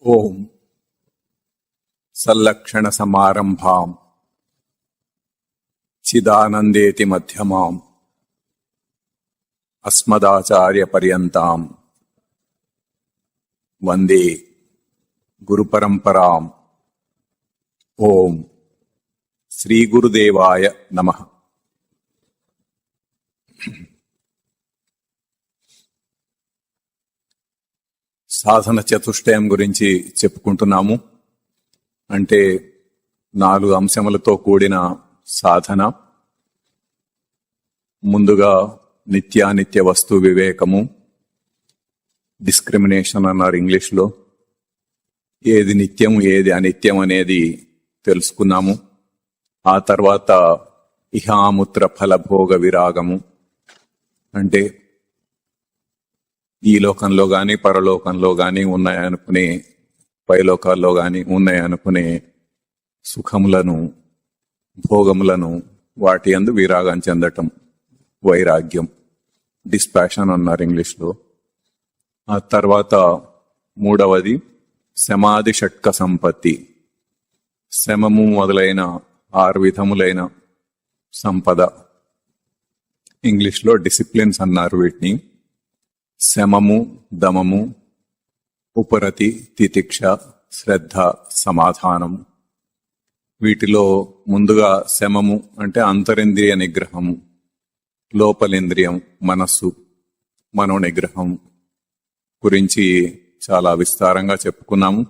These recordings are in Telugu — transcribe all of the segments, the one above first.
ఓం సల్లక్షణ సమారంభాం చిదానందేతి మధ్యమాం అస్మదాచార్య పర్యంతాం వందే గురు పరంపరాం. ఓం శ్రీ గురుదేవాయ నమః. సాధన చతుష్టయం గురించి చెప్పుకుంటున్నాము. అంటే 4 అంశములతో కూడిన సాధన. ముందుగా నిత్యానిత్య వస్తు వివేకము, డిస్క్రిమినేషన్ అన్నారు ఇంగ్లీష్లో. ఏది నిత్యం ఏది అనిత్యం అనేది తెలుసుకున్నాము. ఆ తర్వాత ఇహాముత్ర ఫలభోగ విరాగము, అంటే ఈ లోకంలో గాని పరలోకంలో గాని ఉన్నాయనుకునే, పైలోకాల్లో గాని ఉన్నాయనుకునే సుఖములను, భోగములను వాటి యందు విరాగం చెందటం, వైరాగ్యం, డిస్పాషన్ అన్నారు ఇంగ్లీష్లో. ఆ తర్వాత మూడవది సమాధి షట్క సంపత్తి. శమము మొదలైన 6 విధములైన సంపద, ఇంగ్లీష్లో డిసిప్లిన్స్ అన్నారు వీటిని. శమము, దమము, ఉపరతి, తితిక్ష, శ్రద్ధ, సమాధానము. వీటిలో ముందుగా శమము అంటే అంతరింద్రియ నిగ్రహము, లోపలింద్రియం మనస్సు, మనో నిగ్రహం గురించి చాలా విస్తారంగా చెప్పుకున్నాము.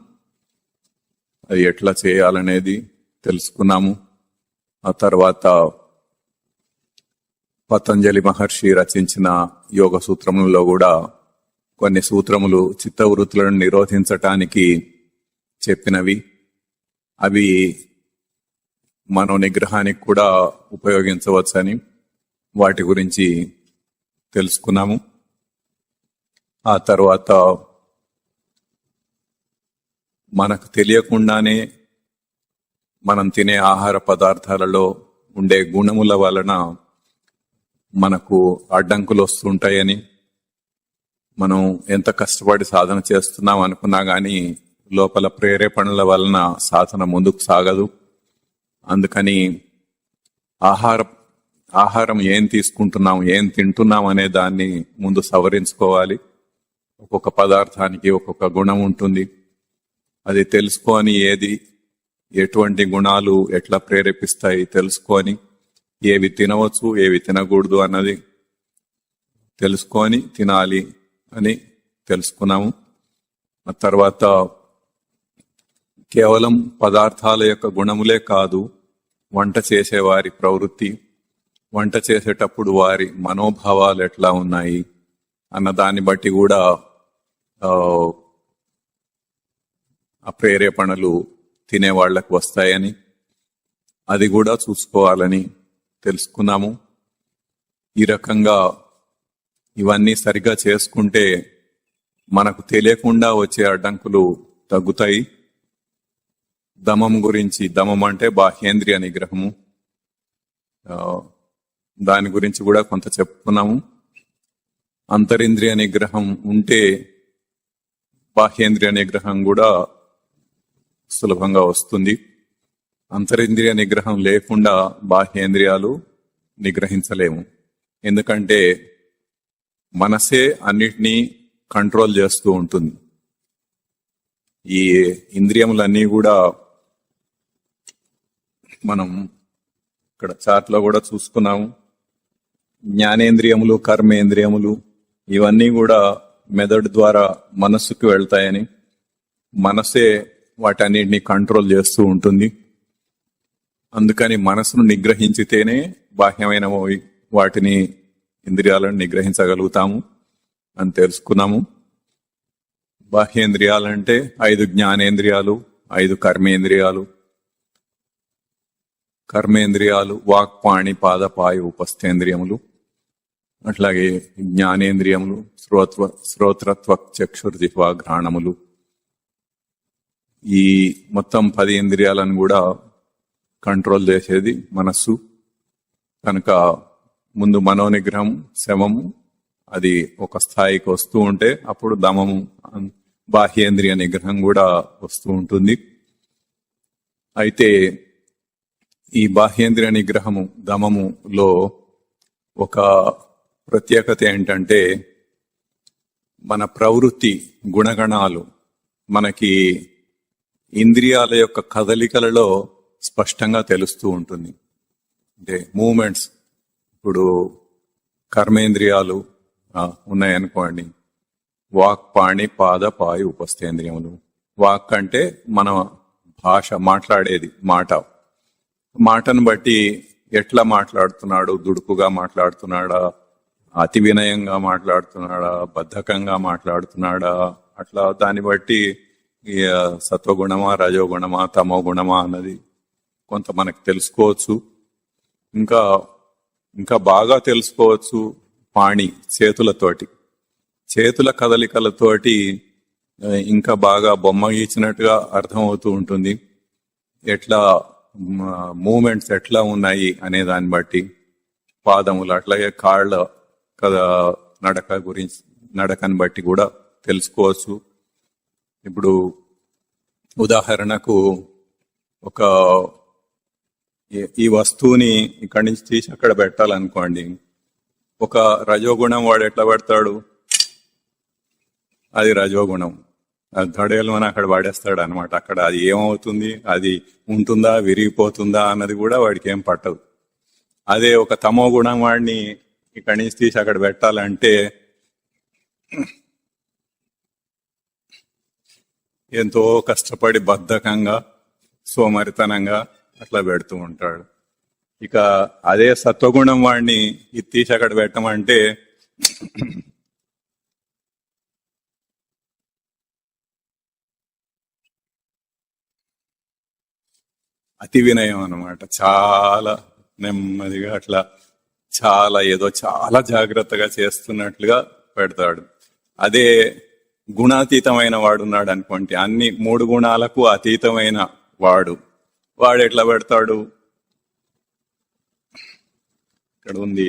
అది ఎట్లా చేయాలనేది తెలుసుకున్నాము. ఆ తర్వాత పతంజలి మహర్షి రచించిన యోగ సూత్రములలో కూడా కొన్ని సూత్రములు చిత్తవృత్తులను నిరోధించటానికి చెప్పినవి. అవి మనో నిగ్రహానికి కూడా ఉపయోగించవచ్చని వాటి గురించి తెలుసుకున్నాము. ఆ తర్వాత మనకు తెలియకుండానే మనం తినే ఆహార పదార్థాలలో ఉండే గుణముల వలన మనకు అడ్డంకులు వస్తుంటాయని, మనం ఎంత కష్టపడి సాధన చేస్తున్నాం అనుకున్నా గానీ లోపల ప్రేరేపణల వలన సాధన ముందుకు సాగదు. అందుకని ఆహారం ఏం తీసుకుంటున్నాం, ఏం తింటున్నాం అనే దాన్ని ముందు సవరించుకోవాలి. ఒక్కొక్క పదార్థానికి ఒక్కొక్క గుణం ఉంటుంది. అది తెలుసుకొని ఎటువంటి గుణాలు ఎట్లా ప్రేరేపిస్తాయి తెలుసుకొని, ఏవి తినవచ్చు ఏవి తినకూడదు అన్నది తెలుసుకొని తినాలి అని తెలుసుకున్నాము. ఆ తర్వాత కేవలం పదార్థాల యొక్క గుణములే కాదు, వంట చేసేవారి ప్రవృత్తి, వంట చేసేటప్పుడు వారి మనోభావాలు ఎట్లా ఉన్నాయి అన్న దాన్ని బట్టి కూడా ఆ ప్రేరేపణలు తినేవాళ్లకు వస్తాయని, అది కూడా చూసుకోవాలని తెలుసుకున్నాము. ఈ రకంగా ఇవన్నీ సరిగా చేసుకుంటే మనకు తెలియకుండా వచ్చే అడ్డంకులు తగ్గుతాయి. దమం గురించి, దమం అంటే బాహ్యేంద్రియ నిగ్రహము, దాని గురించి కూడా కొంత చెప్పుకున్నాము. అంతరింద్రియ నిగ్రహం ఉంటే బాహ్యేంద్రియ నిగ్రహం కూడా సులభంగా వస్తుంది. అంతరింద్రియ నిగ్రహం లేకుండా బాహ్యేంద్రియాలు నిగ్రహించలేము. ఎందుకంటే మనసే అన్నిటినీ కంట్రోల్ చేస్తూ ఉంటుంది. ఈ ఇంద్రియములన్నీ కూడా మనం ఇక్కడ చార్ట్లో కూడా చూసుకున్నాము. జ్ఞానేంద్రియములు, కర్మేంద్రియములు ఇవన్నీ కూడా మెదడు ద్వారా మనస్సుకు వెళ్తాయని, మనసే వాటన్నిటిని కంట్రోల్ చేస్తూ ఉంటుంది. అందుకని మనసును నిగ్రహించితేనే బాహ్యమైన వాటిని, ఇంద్రియాలను నిగ్రహించగలుగుతాము అని తెలుసుకున్నాము. బాహ్యేంద్రియాలంటే 5 జ్ఞానేంద్రియాలు, 5 కర్మేంద్రియాలు. కర్మేంద్రియాలు వాక్పాణి పాదపాయ ఉపస్థేంద్రియములు. అట్లాగే జ్ఞానేంద్రియములు శ్రోత్రత్వక్ చక్షుర్జిహ్వా ఘ్రాణములు. ఈ మొత్తం 10 ఇంద్రియాలను కూడా కంట్రోల్ చేసేది మనస్సు. కనుక ముందు మనోనిగ్రహం, శమము, అది ఒక స్థాయికి వస్తూ ఉంటే అప్పుడు దమము, బాహ్యేంద్రియ నిగ్రహం కూడా వస్తూ ఉంటుంది. అయితే ఈ బాహ్యేంద్రియ నిగ్రహము దమములో ఒక ప్రత్యేకత ఏంటంటే మన ప్రవృత్తి గుణగణాలు మనకి ఇంద్రియాల యొక్క కదలికలలో స్పష్టంగా తెలుస్తూ ఉంటుంది. అంటే మూమెంట్స్, ఇప్పుడు కర్మేంద్రియాలు ఉన్నాయనుకోండి, వాక్ పాణి పాద పాయు ఉపస్థేంద్రియములు. వాక్ అంటే మన భాష, మాట్లాడేది మాటను బట్టి ఎట్లా మాట్లాడుతున్నాడు, దుడుకుగా మాట్లాడుతున్నాడా, అతి వినయంగా మాట్లాడుతున్నాడా, బద్ధకంగా మాట్లాడుతున్నాడా, అట్లా దాన్ని బట్టి సత్వగుణమా రజోగుణమా తమో గుణమా అన్నది కొంత మనకు తెలుసుకోవచ్చు. ఇంకా బాగా తెలుసుకోవచ్చు పాణి, చేతుల కదలికలతోటి ఇంకా బాగా బొమ్మ గీచినట్టుగా అర్థమవుతూ ఉంటుంది. ఎట్లా మూమెంట్స్ ఎట్లా ఉన్నాయి అనే దాన్ని బట్టి, పాదములు అట్లాగే కాళ్ళ నడకని బట్టి కూడా తెలుసుకోవచ్చు. ఇప్పుడు ఉదాహరణకు ఈ వస్తువుని ఇక్కడి నుంచి తీసి అక్కడ పెట్టాలనుకోండి, ఒక రజోగుణం వాడు ఎట్లా పెడతాడు, అది రజోగుణం, అది ధడేలు అని అక్కడ వాడేస్తాడు అనమాట. అక్కడ అది ఏమవుతుంది, అది ఉంటుందా విరిగిపోతుందా అన్నది కూడా వాడికి ఏం పట్టదు. అదే ఒక తమో గుణం వాడిని ఇక్కడి నుంచి తీసి అక్కడ పెట్టాలంటే ఎంతో కష్టపడి బద్ధకంగా సోమరితనంగా అట్లా పెడుతూ ఉంటాడు. ఇక అదే సత్వగుణం వాడిని ఇది తీసి అక్కడ పెట్టమంటే అతి వినయం అన్నమాట. చాలా నెమ్మదిగా అట్లా చాలా జాగ్రత్తగా చేస్తున్నట్లుగా పెడతాడు. అదే గుణాతీతమైన వాడున్నాడు అనుకోండి, అన్ని 3 గుణాలకు అతీతమైన వాడు ఎట్లా పెడతాడు, ఇక్కడ ఉంది,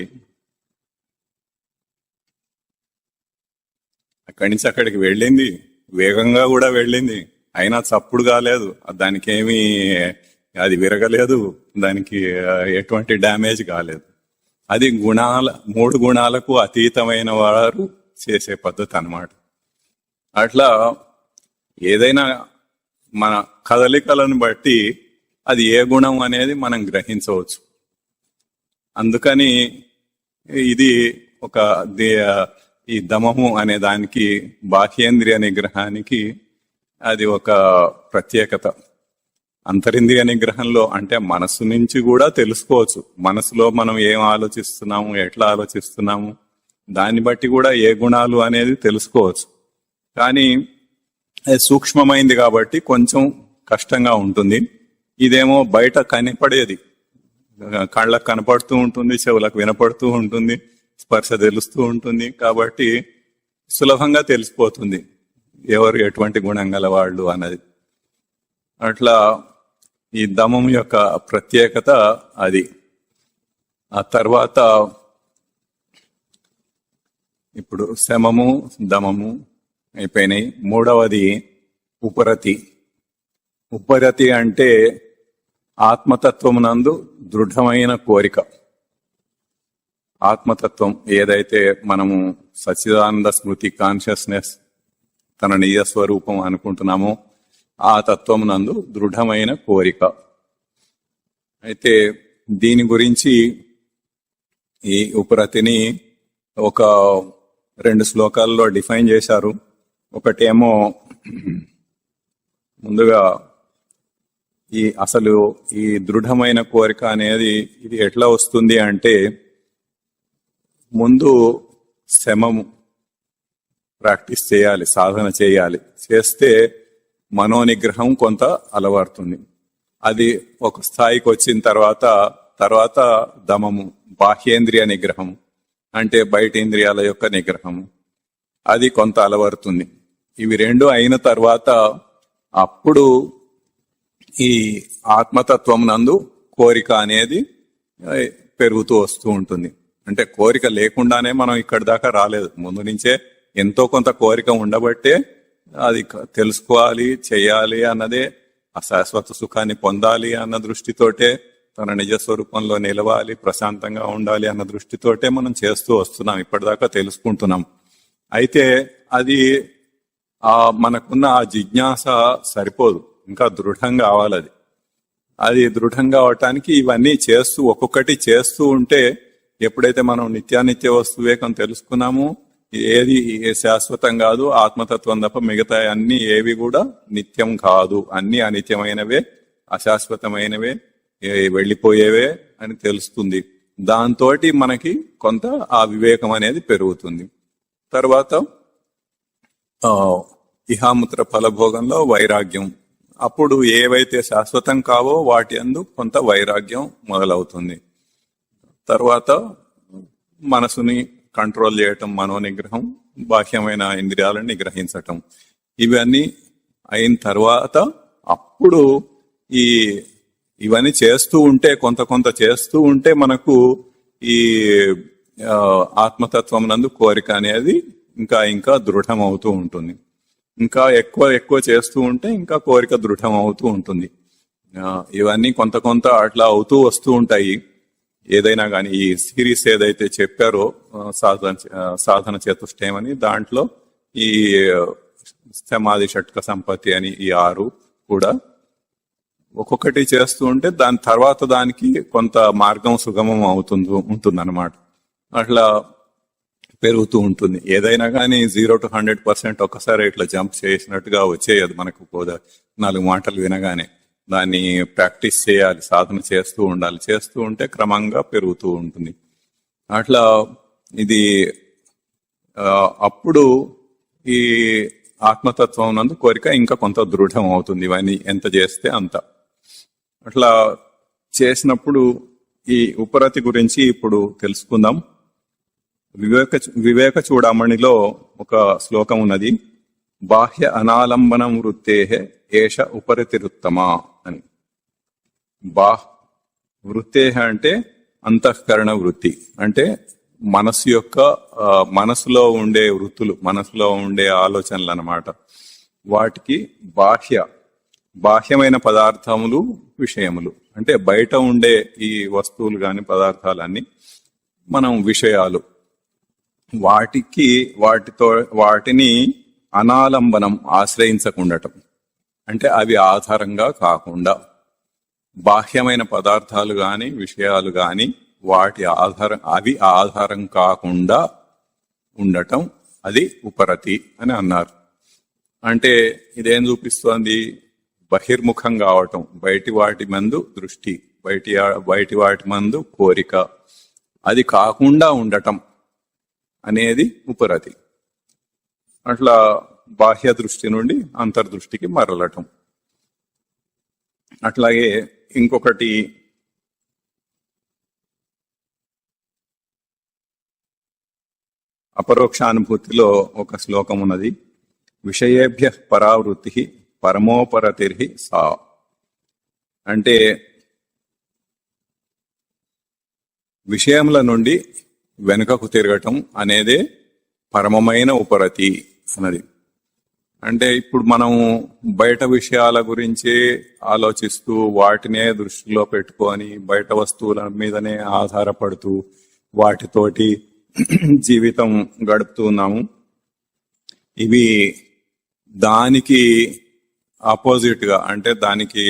అక్కడి నుంచి అక్కడికి వెళ్ళింది, వేగంగా కూడా వెళ్ళింది, అయినా చప్పుడు కాలేదు, దానికి ఏమీ అది విరగలేదు, దానికి ఎటువంటి డ్యామేజ్ కాలేదు. అది 3 గుణాలకు అతీతమైన వారు చేసే పద్ధతి అన్నమాట. అట్లా ఏదైనా మన కదలికలను బట్టి అది ఏ గుణం అనేది మనం గ్రహించవచ్చు. అందుకని ఇది ఈ దమము అనే దానికి, బాహ్యేంద్రియ నిగ్రహానికి అది ఒక ప్రత్యేకత. అంతరింద్రియ నిగ్రహంలో అంటే మనసు నుంచి కూడా తెలుసుకోవచ్చు, మనసులో మనం ఏం ఆలోచిస్తున్నాము, ఎట్లా ఆలోచిస్తున్నాము, దాన్ని బట్టి కూడా ఏ గుణాలు అనేది తెలుసుకోవచ్చు. కానీ అది సూక్ష్మమైంది కాబట్టి కొంచెం కష్టంగా ఉంటుంది. ఇదేమో బయట కనపడేది, కళ్ళకు కనపడుతూ ఉంటుంది, చెవులకు వినపడుతూ ఉంటుంది, స్పర్శ తెలుస్తూ ఉంటుంది, కాబట్టి సులభంగా తెలిసిపోతుంది ఎవరు ఎటువంటి గుణం గలవాళ్ళు అన్నది. అట్లా ఈ దమం యొక్క ప్రత్యేకత అది. ఆ తర్వాత ఇప్పుడు శమము దమము అయిపోయినాయి. మూడవది ఉపరతి. ఉపరతి అంటే ఆత్మతత్వమునందు దృఢమైన కోరిక. ఆత్మతత్వం ఏదైతే మనము సచ్చిదానంద స్మృతి కాన్షియస్నెస్ తన నిజ స్వరూపం అనుకుంటున్నామో ఆ తత్వం నందు దృఢమైన కోరిక. అయితే దీని గురించి ఈ ఉపరతిని ఒక 2 శ్లోకాల్లో డిఫైన్ చేశారు. ఒకటేమో ముందుగా అసలు ఈ దృఢమైన కోరిక అనేది ఇది ఎట్లా వస్తుంది అంటే, ముందు శమము ప్రాక్టీస్ చేయాలి, సాధన చేయాలి. చేస్తే మనోనిగ్రహం కొంత అలవారుతుంది. అది ఒక స్థాయికి వచ్చిన తర్వాత దమము, బాహ్యేంద్రియ నిగ్రహం అంటే బయట ఇంద్రియాల యొక్క నిగ్రహము, అది కొంత అలవరుతుంది. ఇవి 2 అయిన తర్వాత అప్పుడు ఈ ఆత్మతత్వం నందు కోరిక అనేది పెరుగుతూ వస్తూ ఉంటుంది. అంటే కోరిక లేకుండానే మనం ఇక్కడి దాకా రాలేదు, ముందు నుంచే ఎంతో కొంత కోరిక ఉండబట్టే అది తెలుసుకోవాలి, చేయాలి అన్నదే, ఆ శాశ్వత సుఖాన్ని పొందాలి అన్న దృష్టితోటే, తన నిజ స్వరూపంలో నిలవాలి, ప్రశాంతంగా ఉండాలి అన్న దృష్టితోటే మనం చేస్తూ వస్తున్నాం, ఇప్పటిదాకా తెలుసుకుంటున్నాం. అయితే అది మనకున్న ఆ జిజ్ఞాస సరిపోదు, ఇంకా దృఢంగా అవ్వాలి. అది దృఢంగా అవటానికి ఇవన్నీ చేస్తూ, ఒక్కొక్కటి చేస్తూ ఉంటే, ఎప్పుడైతే మనం నిత్యానిత్య వస్తు వివేకం తెలుసుకున్నామో, ఏది శాశ్వతం కాదు, ఆత్మతత్వం తప్ప మిగతా అన్ని ఏవి కూడా నిత్యం కాదు, అన్ని అనిత్యమైనవే, అశాశ్వతమైనవే, వెళ్ళిపోయేవే అని తెలుస్తుంది. దాంతో మనకి కొంత ఆ వివేకం అనేది పెరుగుతుంది. తర్వాత ఇహాముత్ర ఫలభోగంలో వైరాగ్యం, అప్పుడు ఏవైతే శాశ్వతం కావో వాటి యందు కొంత వైరాగ్యం మొదలవుతుంది. తర్వాత మనసుని కంట్రోల్ చేయటం, మనోనిగ్రహం, బాహ్యమైన ఇంద్రియాలను నిగ్రహించటం, ఇవన్నీ అయిన తర్వాత అప్పుడు ఇవన్నీ చేస్తూ ఉంటే, కొంత కొంత చేస్తూ ఉంటే మనకు ఈ ఆత్మతత్వం నందు కోరిక అనేది ఇంకా ఇంకా దృఢం అవుతూ ఉంటుంది. ఇంకా ఎక్కువ ఎక్కువ చేస్తూ ఉంటే ఇంకా కోరిక దృఢం అవుతూ ఉంటుంది. ఇవన్నీ కొంత కొంత అట్లా అవుతూ వస్తూ ఉంటాయి. ఏదైనా కానీ ఈ సిరీస్ ఏదైతే చెప్పారో సాధన చతుష్టయం అని, దాంట్లో ఈ సమాధి షట్క సంపత్తి అని ఈ 6 కూడా ఒక్కొక్కటి చేస్తూ ఉంటే దాని తర్వాత దానికి కొంత మార్గం సుగమం ఉంటుందన్నమాట. అట్లా పెరుగుతూ ఉంటుంది. ఏదైనా కానీ 0 to 100% ఒక్కసారి ఇట్లా జంప్ చేసినట్టుగా వచ్చేయదు మనకు. 4 మాటలు వినగానే దాన్ని ప్రాక్టీస్ చేయాలి, సాధన చేస్తూ ఉండాలి. చేస్తూ ఉంటే క్రమంగా పెరుగుతూ ఉంటుంది. అట్లా ఇది అప్పుడు ఈ ఆత్మతత్వం నందు కోరిక ఇంకా కొంత దృఢం అవుతుంది, ఇవన్నీ ఎంత చేస్తే అంత. అట్లా చేసినప్పుడు ఈ ఉపరతి గురించి ఇప్పుడు తెలుసుకుందాం. వివేక చూడమణిలో ఒక శ్లోకం ఉన్నది, బాహ్య అనాలంబనం వృత్తేహే ఏష ఉపరతిరుత్తమా అని. వృత్తేహ అంటే అంతఃకరణ వృత్తి, అంటే మనసు యొక్క మనసులో ఉండే వృత్తులు, మనసులో ఉండే ఆలోచనలు అన్నమాట. వాటికి బాహ్యమైన పదార్థములు, విషయములు అంటే బయట ఉండే ఈ వస్తువులు గాని పదార్థాలన్నీ మనం విషయాలు. వాటిని అనాలంబనం, ఆశ్రయించకుండటం, అంటే అవి ఆధారంగా కాకుండా, బాహ్యమైన పదార్థాలు గాని విషయాలు గాని అవి ఆధారం కాకుండా ఉండటం, అది ఉపరతి అని అన్నారు. అంటే ఇదేం చూపిస్తోంది? బహిర్ముఖం కావటం, బయటి వాటి మందు దృష్టి, బయటి వాటి మందు కోరిక, అది కాకుండా ఉండటం అనేది ఉపరతి. అట్లా బాహ్య దృష్టి నుండి అంతర్దృష్టికి మరలటం. అట్లాగే ఇంకొకటి అపరోక్షానుభూతిలో ఒక శ్లోకం ఉన్నది, విషయేభ్య పరావృత్తి పరమోపరతిర్హి సా. అంటే విషయముల నుండి వెనుకకు తిరగటం అనేదే పరమమైన ఉపరతి అన్నది. అంటే ఇప్పుడు మనం బయట విషయాల గురించి ఆలోచిస్తూ వాటినే దృష్టిలో పెట్టుకొని బయట వస్తువుల మీదనే ఆధారపడుతూ వాటితోటి జీవితం గడుపుతున్నాము. ఇవి దానికి ఆపోజిట్ గా, అంటే దానికి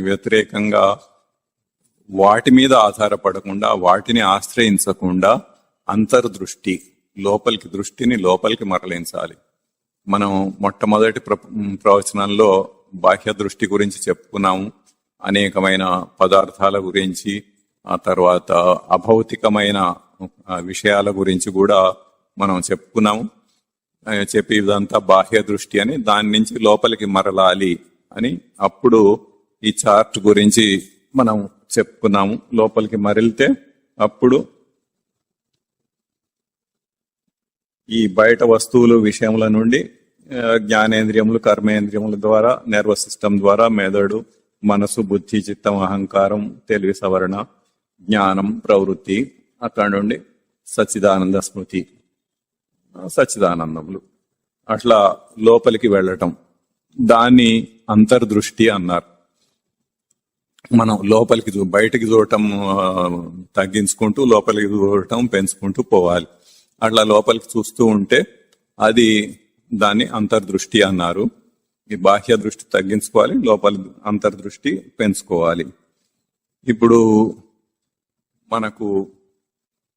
వ్యతిరేకంగా వాటి మీద ఆధారపడకుండా, వాటిని ఆశ్రయించకుండా అంతర్దృష్టి, దృష్టిని లోపలికి మరలించాలి. మనం మొట్టమొదటి ప్రవచనంలో బాహ్య దృష్టి గురించి చెప్పుకున్నాము, అనేకమైన పదార్థాల గురించి, ఆ తర్వాత అభౌతికమైన విషయాల గురించి కూడా మనం చెప్పుకున్నాము. చెప్పి ఇదంతా బాహ్య దృష్టి అని, దాని నుంచి లోపలికి మరలాలి అని అప్పుడు ఈ చార్ట్ గురించి మనం చెప్పుకున్నాము. లోపలికి మరలితే అప్పుడు ఈ బయట వస్తువులు, విషయముల నుండి జ్ఞానేంద్రియములు, కర్మేంద్రియముల ద్వారా, నర్వస్ సిస్టమ్ ద్వారా మెదడు, మనసు, బుద్ధి, చిత్తం, అహంకారం, తెలివి, సవరణ, జ్ఞానం, ప్రవృత్తి, అక్కడ నుండి సచ్చిదానంద స్మృతి, సచ్చిదానందములు. అట్లా లోపలికి వెళ్ళటం, దాన్ని అంతర్దృష్టి అన్నారు. మనం లోపలికి బయటికి చూడటం తగ్గించుకుంటూ లోపలికి చూడటం పెంచుకుంటూ పోవాలి. అట్లా లోపలికి చూస్తూ ఉంటే అది దాన్ని అంతర్దృష్టి అన్నారు. ఈ బాహ్య దృష్టి తగ్గించుకోవాలి, లోపల అంతర్దృష్టి పెంచుకోవాలి. ఇప్పుడు మనకు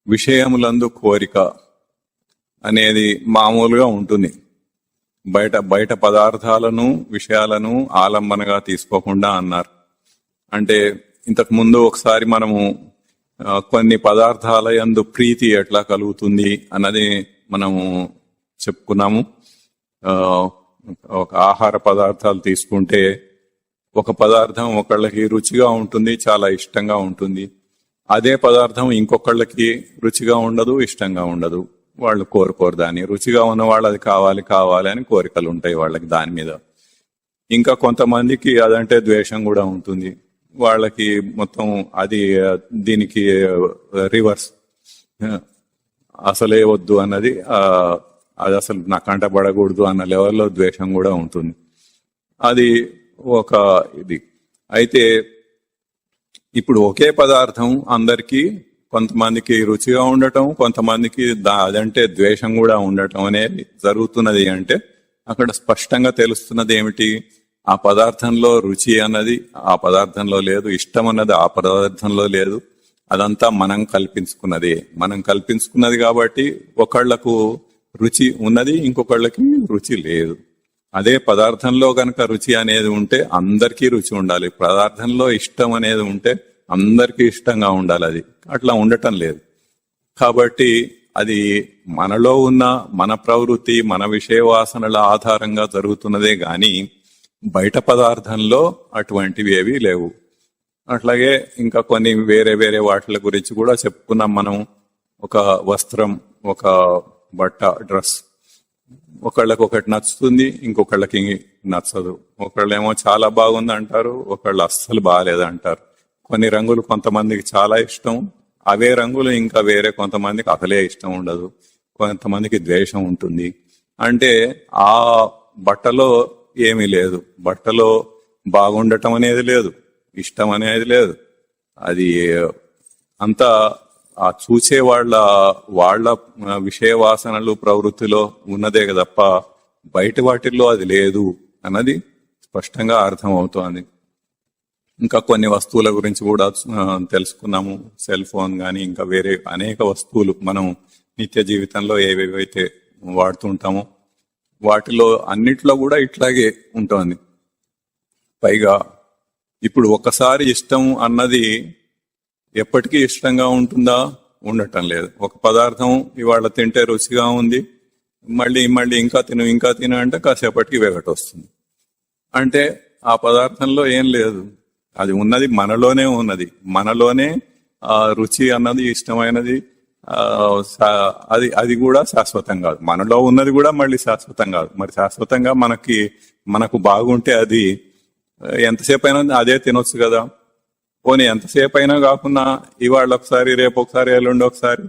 విషయములందు కోరిక అనేది మామూలుగా ఉంటుంది. బయట పదార్థాలను విషయాలను ఆలంబనగా తీసుకోకుండా అన్నారు. అంటే ఇంతకు ముందు ఒకసారి మనము కొన్ని పదార్థాల యందు ప్రీతి ఎట్లా కలుగుతుంది అన్నది మనము చెప్పుకున్నాము. ఒక ఆహార పదార్థాలు తీసుకుంటే ఒక పదార్థం ఒకళ్ళకి రుచిగా ఉంటుంది, చాలా ఇష్టంగా ఉంటుంది. అదే పదార్థం ఇంకొకళ్ళకి రుచిగా ఉండదు, ఇష్టంగా ఉండదు. వాళ్ళు కోరుకోరు దాన్ని. రుచిగా ఉన్న వాళ్ళు అది కావాలి కావాలి అని కోరికలు ఉంటాయి వాళ్ళకి దాని మీద. ఇంకా కొంతమందికి అదంటే ద్వేషం కూడా ఉంటుంది. వాళ్ళకి మొత్తం అది దీనికి రివర్స్, అసలే వద్దు అన్నది, అది అసలు నా కంటపడకూడదు అన్న లెవెల్లో ద్వేషం కూడా ఉంటుంది. అది ఒక ఇది. అయితే ఇప్పుడు ఒకే పదార్థం అందరికీ, కొంతమందికి రుచిగా ఉండటం, కొంతమందికి అదంటే ద్వేషం కూడా ఉండటం అనేది జరుగుతున్నది. అంటే అక్కడ స్పష్టంగా తెలుస్తున్నది ఏమిటి? ఆ పదార్థంలో రుచి అన్నది ఆ పదార్థంలో లేదు, ఇష్టం అన్నది ఆ పదార్థంలో లేదు. అదంతా మనం కల్పించుకున్నది. మనం కల్పించుకున్నది కాబట్టి ఒకళ్లకు రుచి ఉన్నది, ఇంకొకళ్ళకి రుచి లేదు. అదే పదార్థంలో కనుక రుచి అనేది ఉంటే అందరికీ రుచి ఉండాలి. పదార్థంలో ఇష్టం అనేది ఉంటే అందరికీ ఇష్టంగా ఉండాలి. అది అట్లా ఉండటం లేదు. కాబట్టి అది మనలో ఉన్న మన ప్రవృత్తి, మన విషయ వాసనల ఆధారంగా జరుగుతున్నదే గాని బయట పదార్థంలో అటువంటివి ఏవి లేవు. అట్లాగే ఇంకా కొన్ని వేరే వేరే వాటిల గురించి కూడా చెప్పుకున్నాం మనం. ఒక వస్త్రం, ఒక బట్ట, డ్రెస్, ఒకళ్ళకి ఒకటి నచ్చుతుంది, ఇంకొకళ్ళకి నచ్చదు. ఒకళ్ళేమో చాలా బాగుంది అంటారు, ఒకళ్ళు అస్సలు బాగాలేదంటారు. కొన్ని రంగులు కొంతమందికి చాలా ఇష్టం, అవే రంగులు ఇంకా వేరే కొంతమందికి అసలే ఇష్టం ఉండదు, కొంతమందికి ద్వేషం ఉంటుంది. అంటే ఆ బట్టలో ఏమీ లేదు, బట్టలో బాగుండటం అనేది లేదు, ఇష్టం అనేది లేదు. అది అంతా ఆ చూసే వాళ్ళ విషయ వాసనలు ప్రవృత్తిలో ఉన్నదే తప్ప బయట వాటిల్లో అది లేదు అన్నది స్పష్టంగా అర్థమవుతోంది. ఇంకా కొన్ని వస్తువుల గురించి కూడా తెలుసుకున్నాము. సెల్ ఫోన్ కానీ ఇంకా వేరే అనేక వస్తువులు మనం నిత్య జీవితంలో ఏవేవైతే వాడుతుంటామో వాటిలో అన్నిట్లో కూడా ఇట్లాగే ఉంటుంది. పైగా ఇప్పుడు ఒకసారి ఇష్టం అన్నది ఎప్పటికీ ఇష్టంగా ఉంటుందా? ఉండటం లేదు. ఒక పదార్థం ఇవాళ తింటే రుచిగా ఉంది, మళ్ళీ ఇంకా తిను అంటే కాసేపటికి వెగట వస్తుంది. అంటే ఆ పదార్థంలో ఏం లేదు, అది ఉన్నది మనలోనే ఉన్నది. మనలోనే ఆ రుచి అన్నది, ఇష్టమైనది అది కూడా శాశ్వతం కాదు. మనలో ఉన్నది కూడా మళ్ళీ శాశ్వతం కాదు. మరి శాశ్వతంగా మనకు బాగుంటే అది ఎంతసేపు అయినా అదే తినొచ్చు కదా. పోనీ ఎంతసేపు అయినా కాకుండా ఇవాళ ఒకసారి, రేపు ఒకసారి, ఎల్లుండి ఒకసారి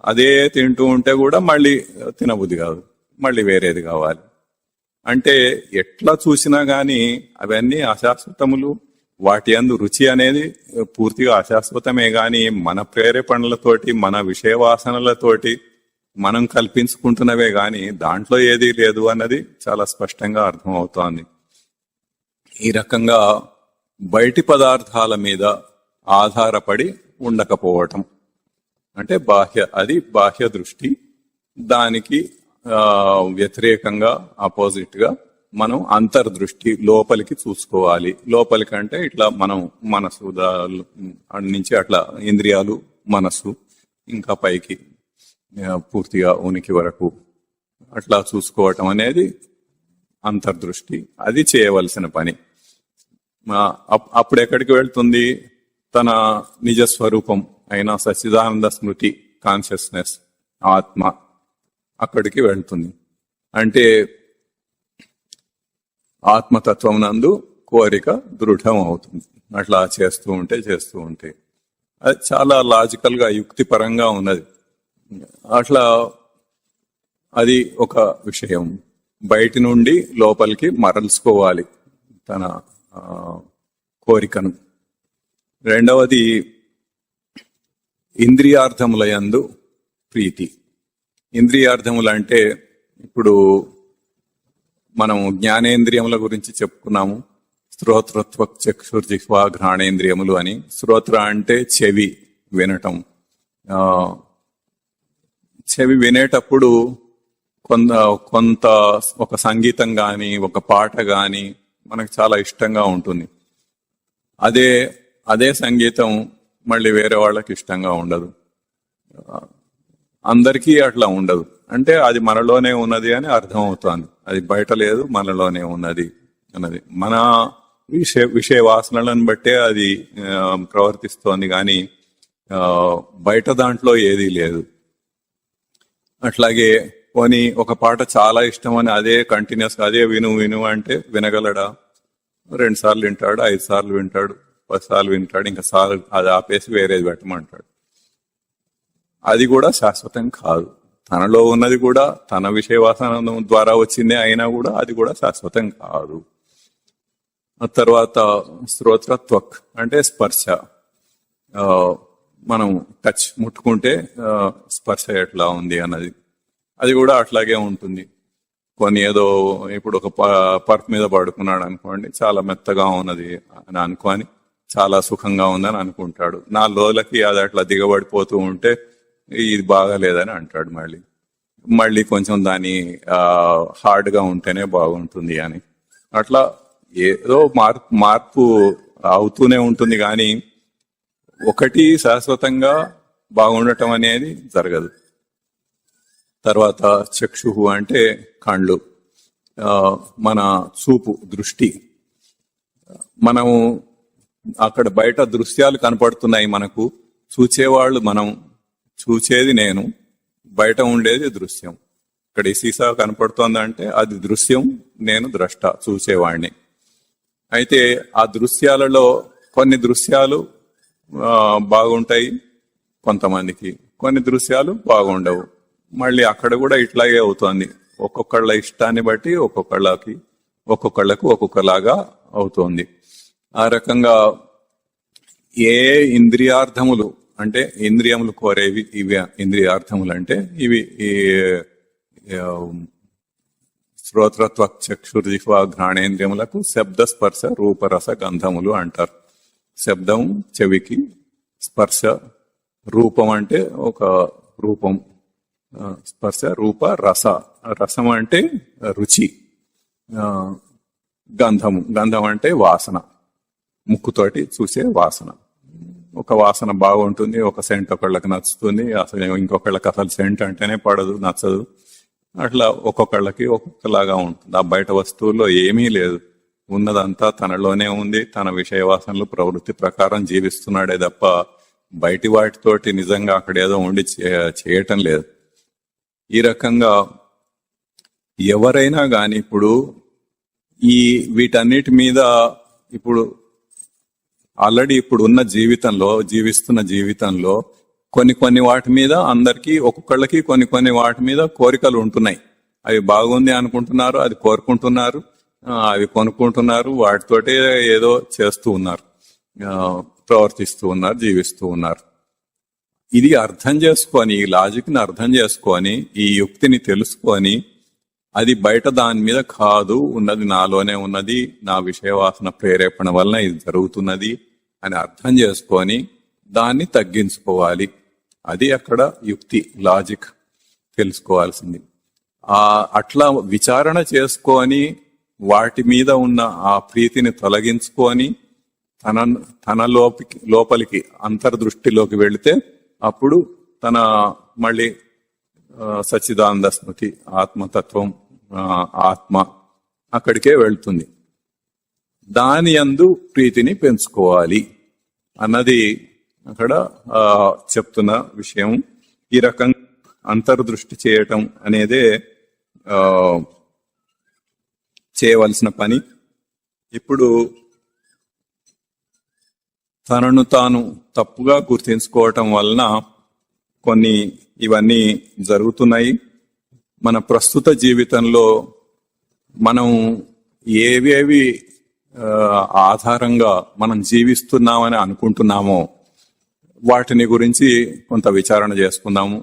అదే తింటూ ఉంటే కూడా మళ్ళీ తినబుద్ధి కాదు, మళ్ళీ వేరేది కావాలి. అంటే ఎట్లా చూసినా గాని అవన్నీ అశాశ్వతములు. వాటి యందు రుచి అనేది పూర్తిగా అశాశ్వతమే గాని మన ప్రేరేపణలతోటి, మన విషయ వాసనలతోటి మనం కల్పించుకుంటున్నవే గాని దాంట్లో ఏదీ లేదు అన్నది చాలా స్పష్టంగా అర్థమవుతోంది. ఈ రకంగా బయటి పదార్థాల మీద ఆధారపడి ఉండకపోవటం అంటే బాహ్య దృష్టి. దానికి వ్యతిరేకంగా ఆపోజిట్ గా మనం అంతర్దృష్టి, లోపలికి చూసుకోవాలి. లోపలికి అంటే ఇట్లా మనం మనసు నుంచి అట్లా ఇంద్రియాలు, మనసు ఇంకా పైకి పూర్తిగా ఉనికి వరకు అట్లా చూసుకోవటం అనేది అంతర్దృష్టి. అది చేయవలసిన పని. అప్పుడు ఎక్కడికి వెళ్తుంది? తన నిజ స్వరూపం అయిన సచ్చిదానంద స్మృతి, కాన్షియస్నెస్, ఆత్మ అక్కడికి వెళ్తుంది. అంటే ఆత్మతత్వం నందు కోరిక దృఢం అవుతుంది. అట్లా చేస్తూ ఉంటే అది చాలా లాజికల్ గా, యుక్తిపరంగా ఉన్నది. అట్లా అది ఒక విషయం. బయటి నుండి లోపలికి మరల్చుకోవాలి తన ఆ, కోరికను. రెండవది ఇంద్రియార్థముల యందు ప్రీతి. ఇంద్రియార్థములంటే ఇప్పుడు మనం జ్ఞానేంద్రియముల గురించి చెప్పుకున్నాము. శ్రోత్రత్వ చక్షుర్జిహ్వా ఘ్రాణేంద్రియములు అని. శ్రోత్ర అంటే చెవి వినటం. ఆ, చెవి వినేటప్పుడు కొంత కొంత ఒక సంగీతం గాని ఒక పాట గాని మనకు చాలా ఇష్టంగా ఉంటుంది. అదే అదే సంగీతం మళ్ళీ వేరే వాళ్ళకి ఇష్టంగా ఉండదు. అందరికీ అట్లా ఉండదు. అంటే అది మనలోనే ఉన్నది అని అర్థం అవుతుంది. అది బయట లేదు, మనలోనే ఉన్నది అన్నది. మన విషయ వాసనలను బట్టే అది ప్రవర్తిస్తోంది కానీ బయట దాంట్లో ఏదీ లేదు. అట్లాగే పోనీ ఒక పాట చాలా ఇష్టం అని అదే కంటిన్యూస్ అదే విను విను అంటే వినగలడా? 2 సార్లు వింటాడు, 5 సార్లు వింటాడు, 10 సార్లు వింటాడు, ఇంకా సార్లు అది ఆపేసి వేరేది పెట్టమంటాడు. అది కూడా శాశ్వతం కాదు. తనలో ఉన్నది కూడా తన విషయవాసన ద్వారా వచ్చిందే అయినా కూడా అది కూడా శాశ్వతం కాదు. ఆ తర్వాత శ్రోత్రత్వక్ అంటే స్పర్శ. మనం టచ్ ముట్టుకుంటే స్పర్శ ఎట్లా ఉంది అన్నది అది కూడా అట్లాగే ఉంటుంది. కొన్ని ఏదో ఇప్పుడు ఒక పర్ఫ్ మీద పడుకున్నాడు అనుకోండి, చాలా మెత్తగా ఉన్నది అని అనుకొని చాలా సుఖంగా ఉందని అనుకుంటాడు. 4 రోజులకి అది అట్లా దిగబడిపోతూ ఉంటే ఇది బాగాలేదని అంటాడు. మళ్ళీ కొంచెం దాని హార్డ్ గా ఉంటేనే బాగుంటుంది అని. అట్లా ఏదో మార్పు అవుతూనే ఉంటుంది కానీ ఒకటి శాశ్వతంగా బాగుండటం అనేది జరగదు. తర్వాత చక్షు అంటే కళ్ళు, మన చూపు, దృష్టి. మనము అక్కడ బయట దృశ్యాలు కనపడుతున్నాయి మనకు, చూచేవాళ్ళు మనం, చూచేది నేను, బయట ఉండేది దృశ్యం. ఇక్కడ ఈ సీసా కనపడుతోందంటే అది దృశ్యం, నేను ద్రష్ట, చూసేవాడిని. అయితే ఆ దృశ్యాలలో కొన్ని దృశ్యాలు బాగుంటాయి కొంతమందికి, కొన్ని దృశ్యాలు బాగుండవు. మళ్ళీ అక్కడ కూడా ఇట్లాగే అవుతోంది. ఒక్కొక్కళ్ళ ఇష్టాన్ని బట్టి ఒక్కొక్కళ్ళకు ఒక్కొక్కలాగా అవుతోంది. ఆ రకంగా ఏ ఇంద్రియార్థములు అంటే ఇంద్రియములు కోరేవి ఇవి ఇంద్రియార్థములు అంటే ఇవి శ్రోత్రత్వ చక్షుర్జిహ్వా ఘ్రాణేంద్రియములకు శబ్ద స్పర్శ రూపరస గంధములు అంటారు. శబ్దం చెవికి, స్పర్శ రూపం అంటే ఒక రూపం, స్పర్శ రూప రస, రసం అంటే రుచి, గంధం అంటే వాసన, ముక్కుతోటి చూసే వాసన. ఒక వాసన బాగుంటుంది, ఒక సెంట్ ఒకళ్ళకి నచ్చుతుంది, అసలు ఇంకొకళ్ళకి అసలు సెంట్ అంటేనే పడదు, నచ్చదు. అట్లా ఒక్కొక్కళ్ళకి ఒక్కొక్కలాగా ఉంటుంది. ఆ బయట వస్తువుల్లో ఏమీ లేదు, ఉన్నదంతా తనలోనే ఉంది. తన విషయ వాసనలు ప్రవృత్తి ప్రకారం జీవిస్తున్నాడే తప్ప బయటి వాటితోటి నిజంగా అక్కడ ఏదో ఉండి చేయటం లేదు. ఈ రకంగా ఎవరైనా గాని ఇప్పుడు వీటన్నిటి మీద ఇప్పుడు ఆల్రెడీ ఇప్పుడు ఉన్న జీవిస్తున్న జీవితంలో కొన్ని వాటి మీద అందరికీ ఒక్కొక్కళ్ళకి కొన్ని వాటి మీద కోరికలు ఉంటున్నాయి. అవి బాగుంది అనుకుంటున్నారు, అది కోరుకుంటున్నారు, అవి కొనుక్కుంటున్నారు, వాటితోటే ఏదో చేస్తూ ఉన్నారు, ప్రవర్తిస్తూ ఉన్నారు, జీవిస్తూ ఉన్నారు. ఇది అర్థం చేసుకొని, ఈ లాజిక్ ని అర్థం చేసుకొని, ఈ యుక్తిని తెలుసుకొని, అది బయట దాని మీద కాదు, ఉన్నది నాలోనే ఉన్నది, నా విషయవాసన ప్రేరేపణ వలన ఇది జరుగుతున్నది అని అర్థం చేసుకొని దాన్ని తగ్గించుకోవాలి. అది అక్కడ యుక్తి, లాజిక్ తెలుసుకోవాల్సింది. అట్లా విచారణ చేసుకొని వాటి మీద ఉన్న ఆ ప్రీతిని తొలగించుకొని తన లోపలికి అంతర్దృష్టిలోకి వెళితే అప్పుడు తన మళ్ళీ సచ్చిదానంద స్మృతి, ఆత్మతత్వం, ఆత్మ అక్కడికే వెళ్తుంది. దాని యందు ప్రీతిని పెంచుకోవాలి అన్నది అక్కడ చెప్తున్న విషయం. ఈ రకంగా అంతర్దృష్టి చేయటం అనేదే చేయవలసిన పని. ఇప్పుడు తనను తాను తప్పుగా గుర్తించుకోవటం వలన కొన్ని ఇవన్నీ జరుగుతున్నాయి. మన ప్రస్తుత జీవితంలో మనం ఏవేవి ఆధారంగా మనం జీవిస్తున్నామని అనుకుంటున్నామో వాటిని గురించి కొంత విచారణ చేసుకుందాము.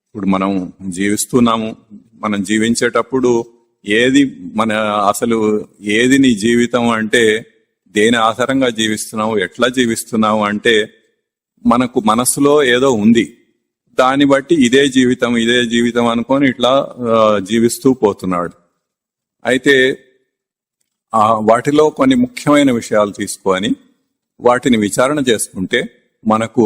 ఇప్పుడు మనం జీవిస్తున్నాము, మనం జీవించేటప్పుడు అసలు ఏది నీ జీవితం అంటే దేని ఆధారంగా జీవిస్తున్నావు, ఎట్లా జీవిస్తున్నావు అంటే మనకు మనసులో ఏదో ఉంది, దాన్ని బట్టి ఇదే జీవితం అనుకొని ఇట్లా జీవిస్తూ పోతున్నాడు. అయితే వాటిలో కొన్ని ముఖ్యమైన విషయాలు తీసుకొని వాటిని విచారణ చేసుకుంటే మనకు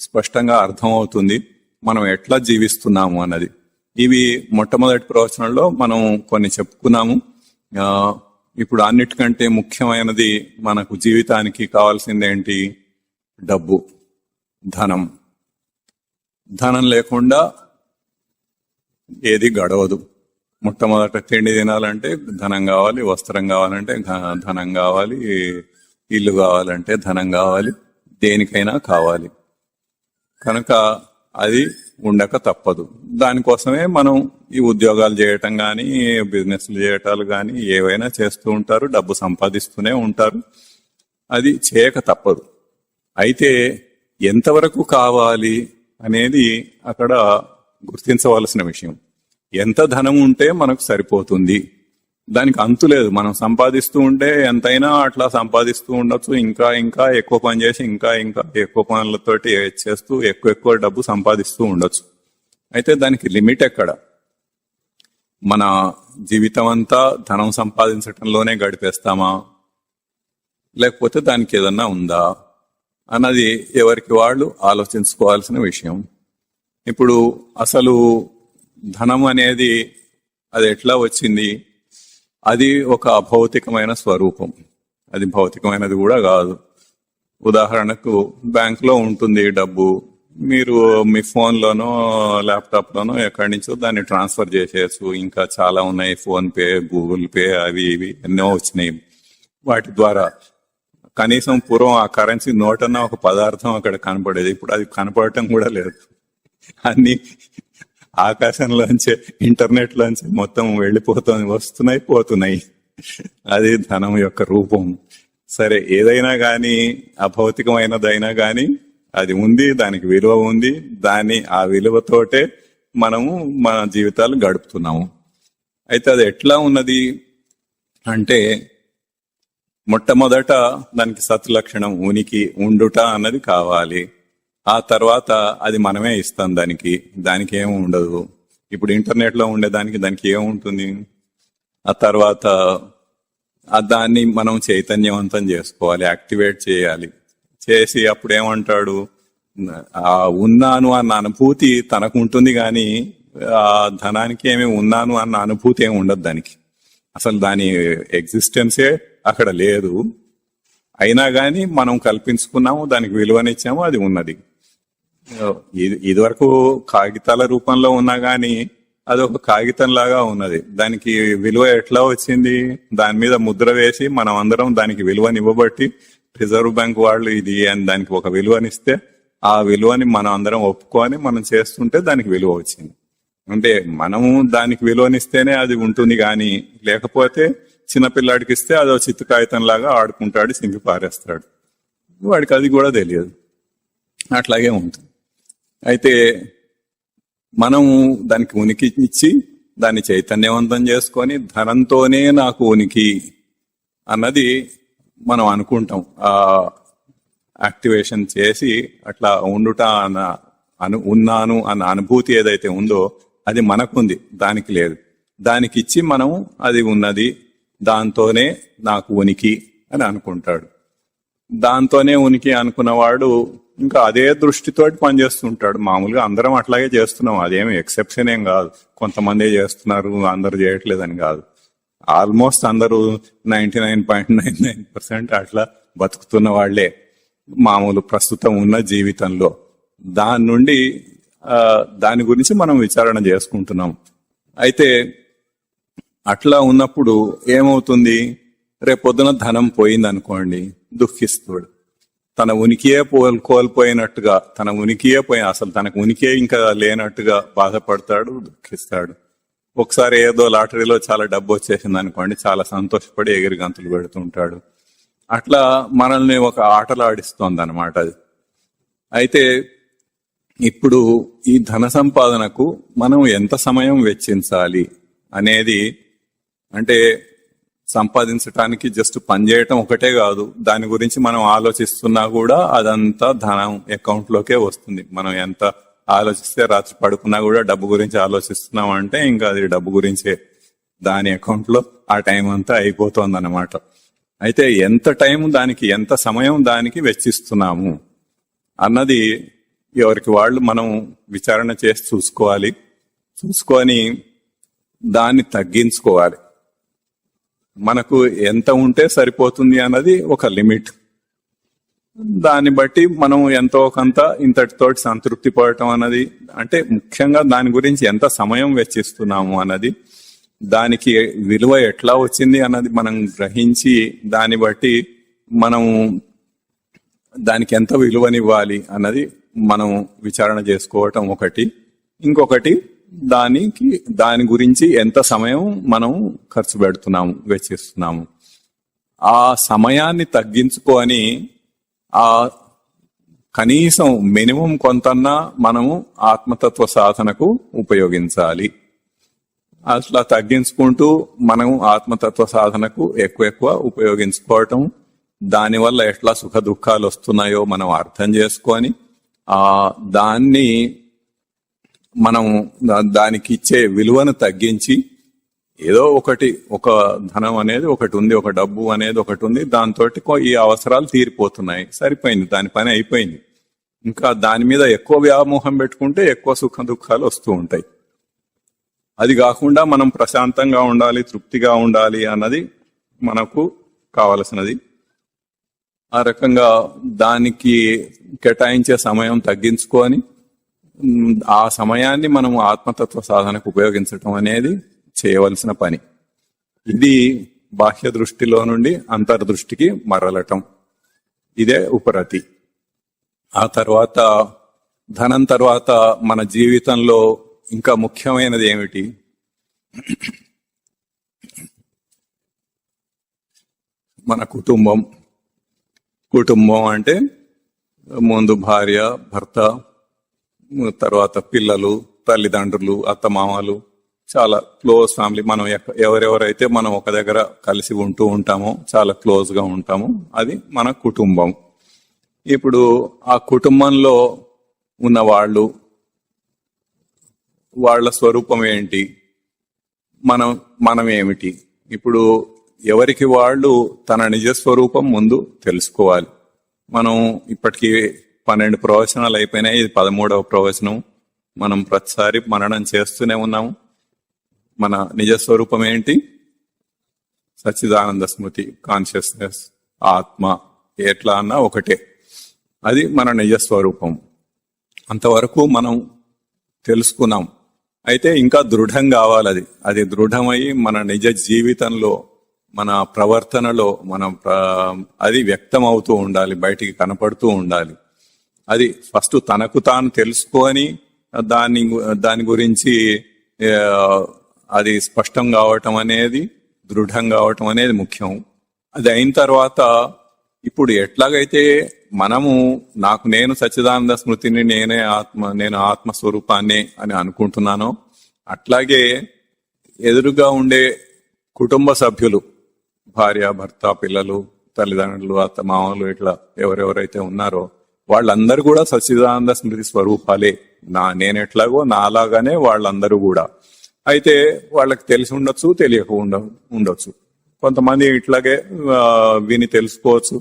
స్పష్టంగా అర్థమవుతుంది మనం ఎట్లా జీవిస్తున్నాము అన్నది. ఇవి మొట్టమొదటి ప్రవచనంలో మనం కొన్ని చెప్పుకున్నాము. ఇప్పుడు అన్నిటికంటే ముఖ్యమైనది మనకు జీవితానికి కావాల్సిందేంటి? డబ్బు, ధనం. ధనం లేకుండా ఏది గడవదు. మొట్టమొదట తిండి తినాలంటే ధనం కావాలి, వస్త్రం కావాలంటే ధనం కావాలి, ఇల్లు కావాలంటే ధనం కావాలి, దేనికైనా కావాలి. కనుక అది ఉండక తప్పదు. దానికోసమే మనం ఈ ఉద్యోగాలు చేయటం కానీ, బిజినెస్లు చేయటాలు కానీ ఏవైనా చేస్తూ ఉంటారు, డబ్బు సంపాదిస్తూనే ఉంటారు. అది చేయక తప్పదు. అయితే ఎంతవరకు కావాలి అనేది అక్కడ గుర్తించవలసిన విషయం. ఎంత ధనం ఉంటే మనకు సరిపోతుంది, దానికి అంతు లేదు. మనం సంపాదిస్తూ ఉంటే ఎంతైనా అట్లా సంపాదిస్తూ ఉండొచ్చు. ఇంకా ఇంకా ఎక్కువ పని చేసి ఇంకా ఇంకా ఎక్కువ పనులతోటి చేస్తూ ఎక్కువ డబ్బు సంపాదిస్తూ ఉండొచ్చు. అయితే దానికి లిమిట్ ఎక్కడ? మన జీవితం అంతా ధనం సంపాదించటంలోనే గడిపేస్తామా, లేకపోతే దానికి ఏదన్నా ఉందా అన్నది ఎవరికి వాళ్ళు ఆలోచించుకోవాల్సిన విషయం. ఇప్పుడు అసలు ధనం అనేది అది ఎట్లా వచ్చింది? అది ఒక అభౌతికమైన స్వరూపం, అది భౌతికమైనది కూడా కాదు. ఉదాహరణకు బ్యాంకులో ఉంటుంది డబ్బు, మీరు మీ ఫోన్లోనో ల్యాప్టాప్లోనో ఎక్కడి నుంచో దాన్ని ట్రాన్స్ఫర్ చేసేయచ్చు. ఇంకా చాలా ఉన్నాయి, ఫోన్ పే, గూగుల్ పే, అవి ఇవి ఎన్నో వచ్చినాయి. వాటి ద్వారా కనీసం పూర్వం ఆ కరెన్సీ నోట్ అన్న ఒక పదార్థం అక్కడ కనపడేది, ఇప్పుడు అది కనపడటం కూడా లేదు. అన్ని ఆకాశంలోంచే, ఇంటర్నెట్ లోంచి మొత్తం వస్తున్నాయి పోతున్నాయి. అది ధనం యొక్క రూపం. సరే, ఏదైనా గాని అభౌతికమైనదైనా గాని అది ఉంది, దానికి విలువ ఉంది. ఆ విలువతోటే మనము మన జీవితాలు గడుపుతున్నాము. అయితే అది ఎట్లా ఉన్నది అంటే మొట్టమొదట దానికి సత్లక్షణం, ఉనికి, ఉండుట అన్నది కావాలి. ఆ తర్వాత అది మనమే ఇస్తాం దానికి ఏమి ఉండదు. ఇప్పుడు ఇంటర్నెట్ లో దానికి ఏముంటుంది? ఆ తర్వాత దాన్ని మనం చైతన్యవంతం చేసుకోవాలి, యాక్టివేట్ చేయాలి. చేసి అప్పుడు ఏమంటాడు, ఉన్నాను అన్న అనుభూతి తనకు ఉంటుంది, కానీ ఆ ధనానికి ఏమి ఉన్నాను అన్న అనుభూతి ఏమి ఉండదు దానికి. అసలు దాని ఎగ్జిస్టెన్సే అక్కడ లేదు. అయినా గాని మనం కల్పించుకున్నాము, దానికి విలువనిచ్చాము, అది ఉన్నది. ఇదివరకు కాగితాల రూపంలో ఉన్నా గాని అదొక కాగితం లాగా ఉన్నది. దానికి విలువ ఎట్లా వచ్చింది? దాని మీద ముద్ర వేసి మనం అందరం దానికి విలువనివ్వబట్టి రిజర్వ్ బ్యాంక్ వాళ్ళు ఇది అని దానికి ఒక విలువనిస్తే ఆ విలువని మనం అందరం ఒప్పుకొని మనం చేస్తుంటే దానికి విలువ వచ్చింది. అంటే మనము దానికి విలువనిస్తేనే అది ఉంటుంది, కానీ లేకపోతే చిన్నపిల్లాడికి ఇస్తే అదో చిత్తు కాగితం లాగా ఆడుకుంటాడు, సింగి పారేస్తాడు. వాడికి అది కూడా తెలియదు. అట్లాగే ఉంటుంది. అయితే మనము దానికి ఉనికి ఇచ్చి దాన్ని చైతన్యవంతం చేసుకొని ధనంతోనే నాకు ఉనికి అన్నది మనం అనుకుంటాం. ఆ యాక్టివేషన్ చేసి అట్లా ఉండుట ఉన్నాను అన్న అనుభూతి ఏదైతే ఉందో అది మనకుంది, దానికి లేదు. దానికి ఇచ్చి మనం అది ఉన్నది, దాంతోనే నాకు ఉనికి అని అనుకుంటాడు. దాంతోనే ఉనికి అనుకున్నవాడు ఇంకా అదే దృష్టితోటి పనిచేస్తుంటాడు. మామూలుగా అందరం అట్లాగే చేస్తున్నాం, అదేమి ఎక్సెప్షన్ ఏం కాదు. కొంతమంది చేస్తున్నారు, అందరు చేయట్లేదని కాదు. ఆల్మోస్ట్ అందరూ 99.99% అట్లా బతుకుతున్న వాళ్లే మామూలు ప్రస్తుతం ఉన్న జీవితంలో. దాని గురించి మనం విచారణ చేసుకుంటున్నాం. అయితే అట్లా ఉన్నప్పుడు ఏమవుతుంది? రేపొద్దున ధనం పోయింది అనుకోండి, దుఃఖిస్తాడు. తన ఉనికియే కోల్పోయినట్టుగా, అసలు తనకు ఉనికే ఇంకా లేనట్టుగా బాధపడతాడు, దుఃఖిస్తాడు. ఒకసారి ఏదో లాటరీలో చాలా డబ్బు వచ్చేసింది అనుకోండి, చాలా సంతోషపడి ఎగిరి గంతులు పెడుతుంటాడు. అట్లా మనల్ని ఒక ఆటలు ఆడిస్తోంది అనమాట అది. అయితే ఇప్పుడు ఈ ధన సంపాదనకు మనం ఎంత సమయం వెచ్చించాలి అనేది, అంటే సంపాదించడానికి జస్ట్ పని చేయటం ఒకటే కాదు, దాని గురించి మనం ఆలోచిస్తున్నా కూడా అదంతా ధనం అకౌంట్ లోకే వస్తుంది. మనం ఎంత ఆలోచిస్తే రాత్రి పడుకున్నా కూడా డబ్బు గురించి ఆలోచిస్తున్నాం అంటే ఇంకా అది డబ్బు గురించే, దాని అకౌంట్ లో ఆ టైం అంతా అయిపోతుంది అన్నమాట. అయితే ఎంత టైం దానికి, ఎంత సమయం దానికి వెచ్చిస్తున్నాము అన్నది ఎవరికి వాళ్ళు మనం విచారణ చేసి చూసుకొని దాన్ని తగ్గించుకోవాలి. మనకు ఎంత ఉంటే సరిపోతుంది అన్నది ఒక లిమిట్. దాన్ని బట్టి మనం ఎంతో కొంత ఇంతటితోటి సంతృప్తి పడటం అన్నది, అంటే ముఖ్యంగా దాని గురించి ఎంత సమయం వెచ్చిస్తున్నాము అన్నది, దానికి విలువ ఎట్లా వచ్చింది అన్నది మనం గ్రహించి దాన్ని బట్టి మనం దానికి ఎంత విలువనివ్వాలి అన్నది మనం విచారణ చేసుకోవటం ఒకటి. ఇంకొకటి దాని గురించి ఎంత సమయం మనం ఖర్చు పెడుతున్నాము, వెచ్చిస్తున్నాము. ఆ సమయాన్ని తగ్గించుకొని ఆ కనీసం మినిమం కొంతన్నా మనము ఆత్మతత్వ సాధనకు ఉపయోగించాలి. అట్లా తగ్గించుకుంటూ మనం ఆత్మతత్వ సాధనకు ఎక్కువ ఉపయోగించుకోవటం, దానివల్ల ఎట్లా సుఖ దుఃఖాలు వస్తున్నాయో మనం అర్థం చేసుకొని దాన్ని మనం దానికి ఇచ్చే విలువను తగ్గించి, ఏదో ఒకటి, ఒక ధనం అనేది ఒకటి ఉంది, ఒక డబ్బు అనేది ఒకటి ఉంది, దాంతో ఈ అవసరాలు తీరిపోతున్నాయి, సరిపోయింది, దాని పని అయిపోయింది. ఇంకా దాని మీద ఎక్కువ వ్యామోహం పెట్టుకుంటే ఎక్కువ సుఖ దుఃఖాలు వస్తూ ఉంటాయి. అది కాకుండా మనం ప్రశాంతంగా ఉండాలి, తృప్తిగా ఉండాలి అన్నది మనకు కావలసినది. ఆ రకంగా దానికి కేటాయించే సమయం తగ్గించుకొని ఆ సమయాన్ని మనం ఆత్మతత్వ సాధనకు ఉపయోగించటం అనేది చేయవలసిన పని. ఇది బాహ్య దృష్టిలో నుండి అంతర్దృష్టికి మరలటం, ఇదే ఉపరతి. ఆ తర్వాత ధనం తర్వాత మన జీవితంలో ఇంకా ముఖ్యమైనది ఏమిటి? మన కుటుంబం. కుటుంబం అంటే ముందు భార్య, భర్త, తర్వాత పిల్లలు, తల్లిదండ్రులు, అత్తమామలు, చాలా క్లోజ్ ఫ్యామిలీ. మనం ఎవరెవరైతే మనం ఒక దగ్గర కలిసి ఉంటూ ఉంటామో, చాలా క్లోజ్ గా ఉంటామో, అది మన కుటుంబం. ఇప్పుడు ఆ కుటుంబంలో ఉన్న వాళ్ళ స్వరూపం ఏంటి, మనం ఏమిటి? ఇప్పుడు ఎవరికి వాళ్ళు తన నిజ స్వరూపం ముందు తెలుసుకోవాలి. మనం ఇప్పటికీ 12 ప్రవచనాలు అయిపోయినాయి, ఇది 13వ ప్రవచనం. మనం ప్రతిసారి మననం చేస్తూనే ఉన్నాము. మన నిజ స్వరూపం ఏంటి? సచ్చిదానంద స్మృతి, కాన్షియస్నెస్, ఆత్మ, ఎట్లా అన్నా ఒకటే. అది మన నిజ స్వరూపం. అంతవరకు మనం తెలుసుకున్నాం. అయితే ఇంకా దృఢం కావాలి. అది దృఢమై మన నిజ జీవితంలో, మన ప్రవర్తనలో అది వ్యక్తం అవుతూ ఉండాలి, బయటికి కనపడుతూ ఉండాలి. అది ఫస్ట్ తనకు తాను తెలుసుకొని దాని గురించి అది స్పష్టం కావటం అనేది, దృఢం కావటం అనేది ముఖ్యం. అది అయిన తర్వాత ఇప్పుడు ఎట్లాగైతే మనము నేను సచ్చిదానంద స్మృతిని, నేను ఆత్మస్వరూపాన్ని అని అనుకుంటున్నానో, అట్లాగే ఎదురుగా ఉండే కుటుంబ సభ్యులు, భార్య, భర్త, పిల్లలు, తల్లిదండ్రులు, అత్త మామలు, ఇట్లా ఎవరెవరైతే ఉన్నారో వాళ్ళందరూ కూడా సచ్చిదానంద స్మృతి స్వరూపాలే. నేను ఎట్లాగో నాలాగానే వాళ్ళందరూ కూడా. అయితే వాళ్ళకి తెలిసి ఉండొచ్చు, తెలియక ఉండొచ్చు. కొంతమంది ఇట్లాగే విని తెలుసుకోవచ్చు,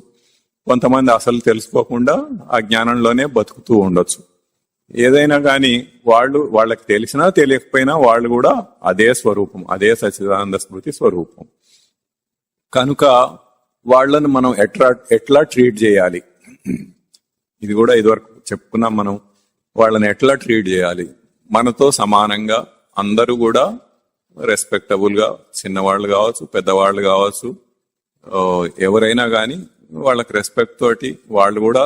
కొంతమంది అసలు తెలుసుకోకుండా ఆ జ్ఞానంలోనే బతుకుతూ ఉండొచ్చు. ఏదైనా కానీ వాళ్ళకి తెలిసినా తెలియకపోయినా వాళ్ళు కూడా అదే స్వరూపం, అదే సచ్చిదానంద స్మృతి స్వరూపం. కనుక వాళ్ళను మనం ఎట్లా ట్రీట్ చేయాలి, ఇది కూడా ఇదివరకు చెప్పుకున్నాం. మనం వాళ్ళని ఎట్లా ట్రీట్ చేయాలి? మనతో సమానంగా అందరూ కూడా రెస్పెక్టబుల్ గా, చిన్నవాళ్ళు కావచ్చు, పెద్దవాళ్ళు కావచ్చు, ఎవరైనా కానీ వాళ్ళకి రెస్పెక్ట్ తోటి వాళ్ళు కూడా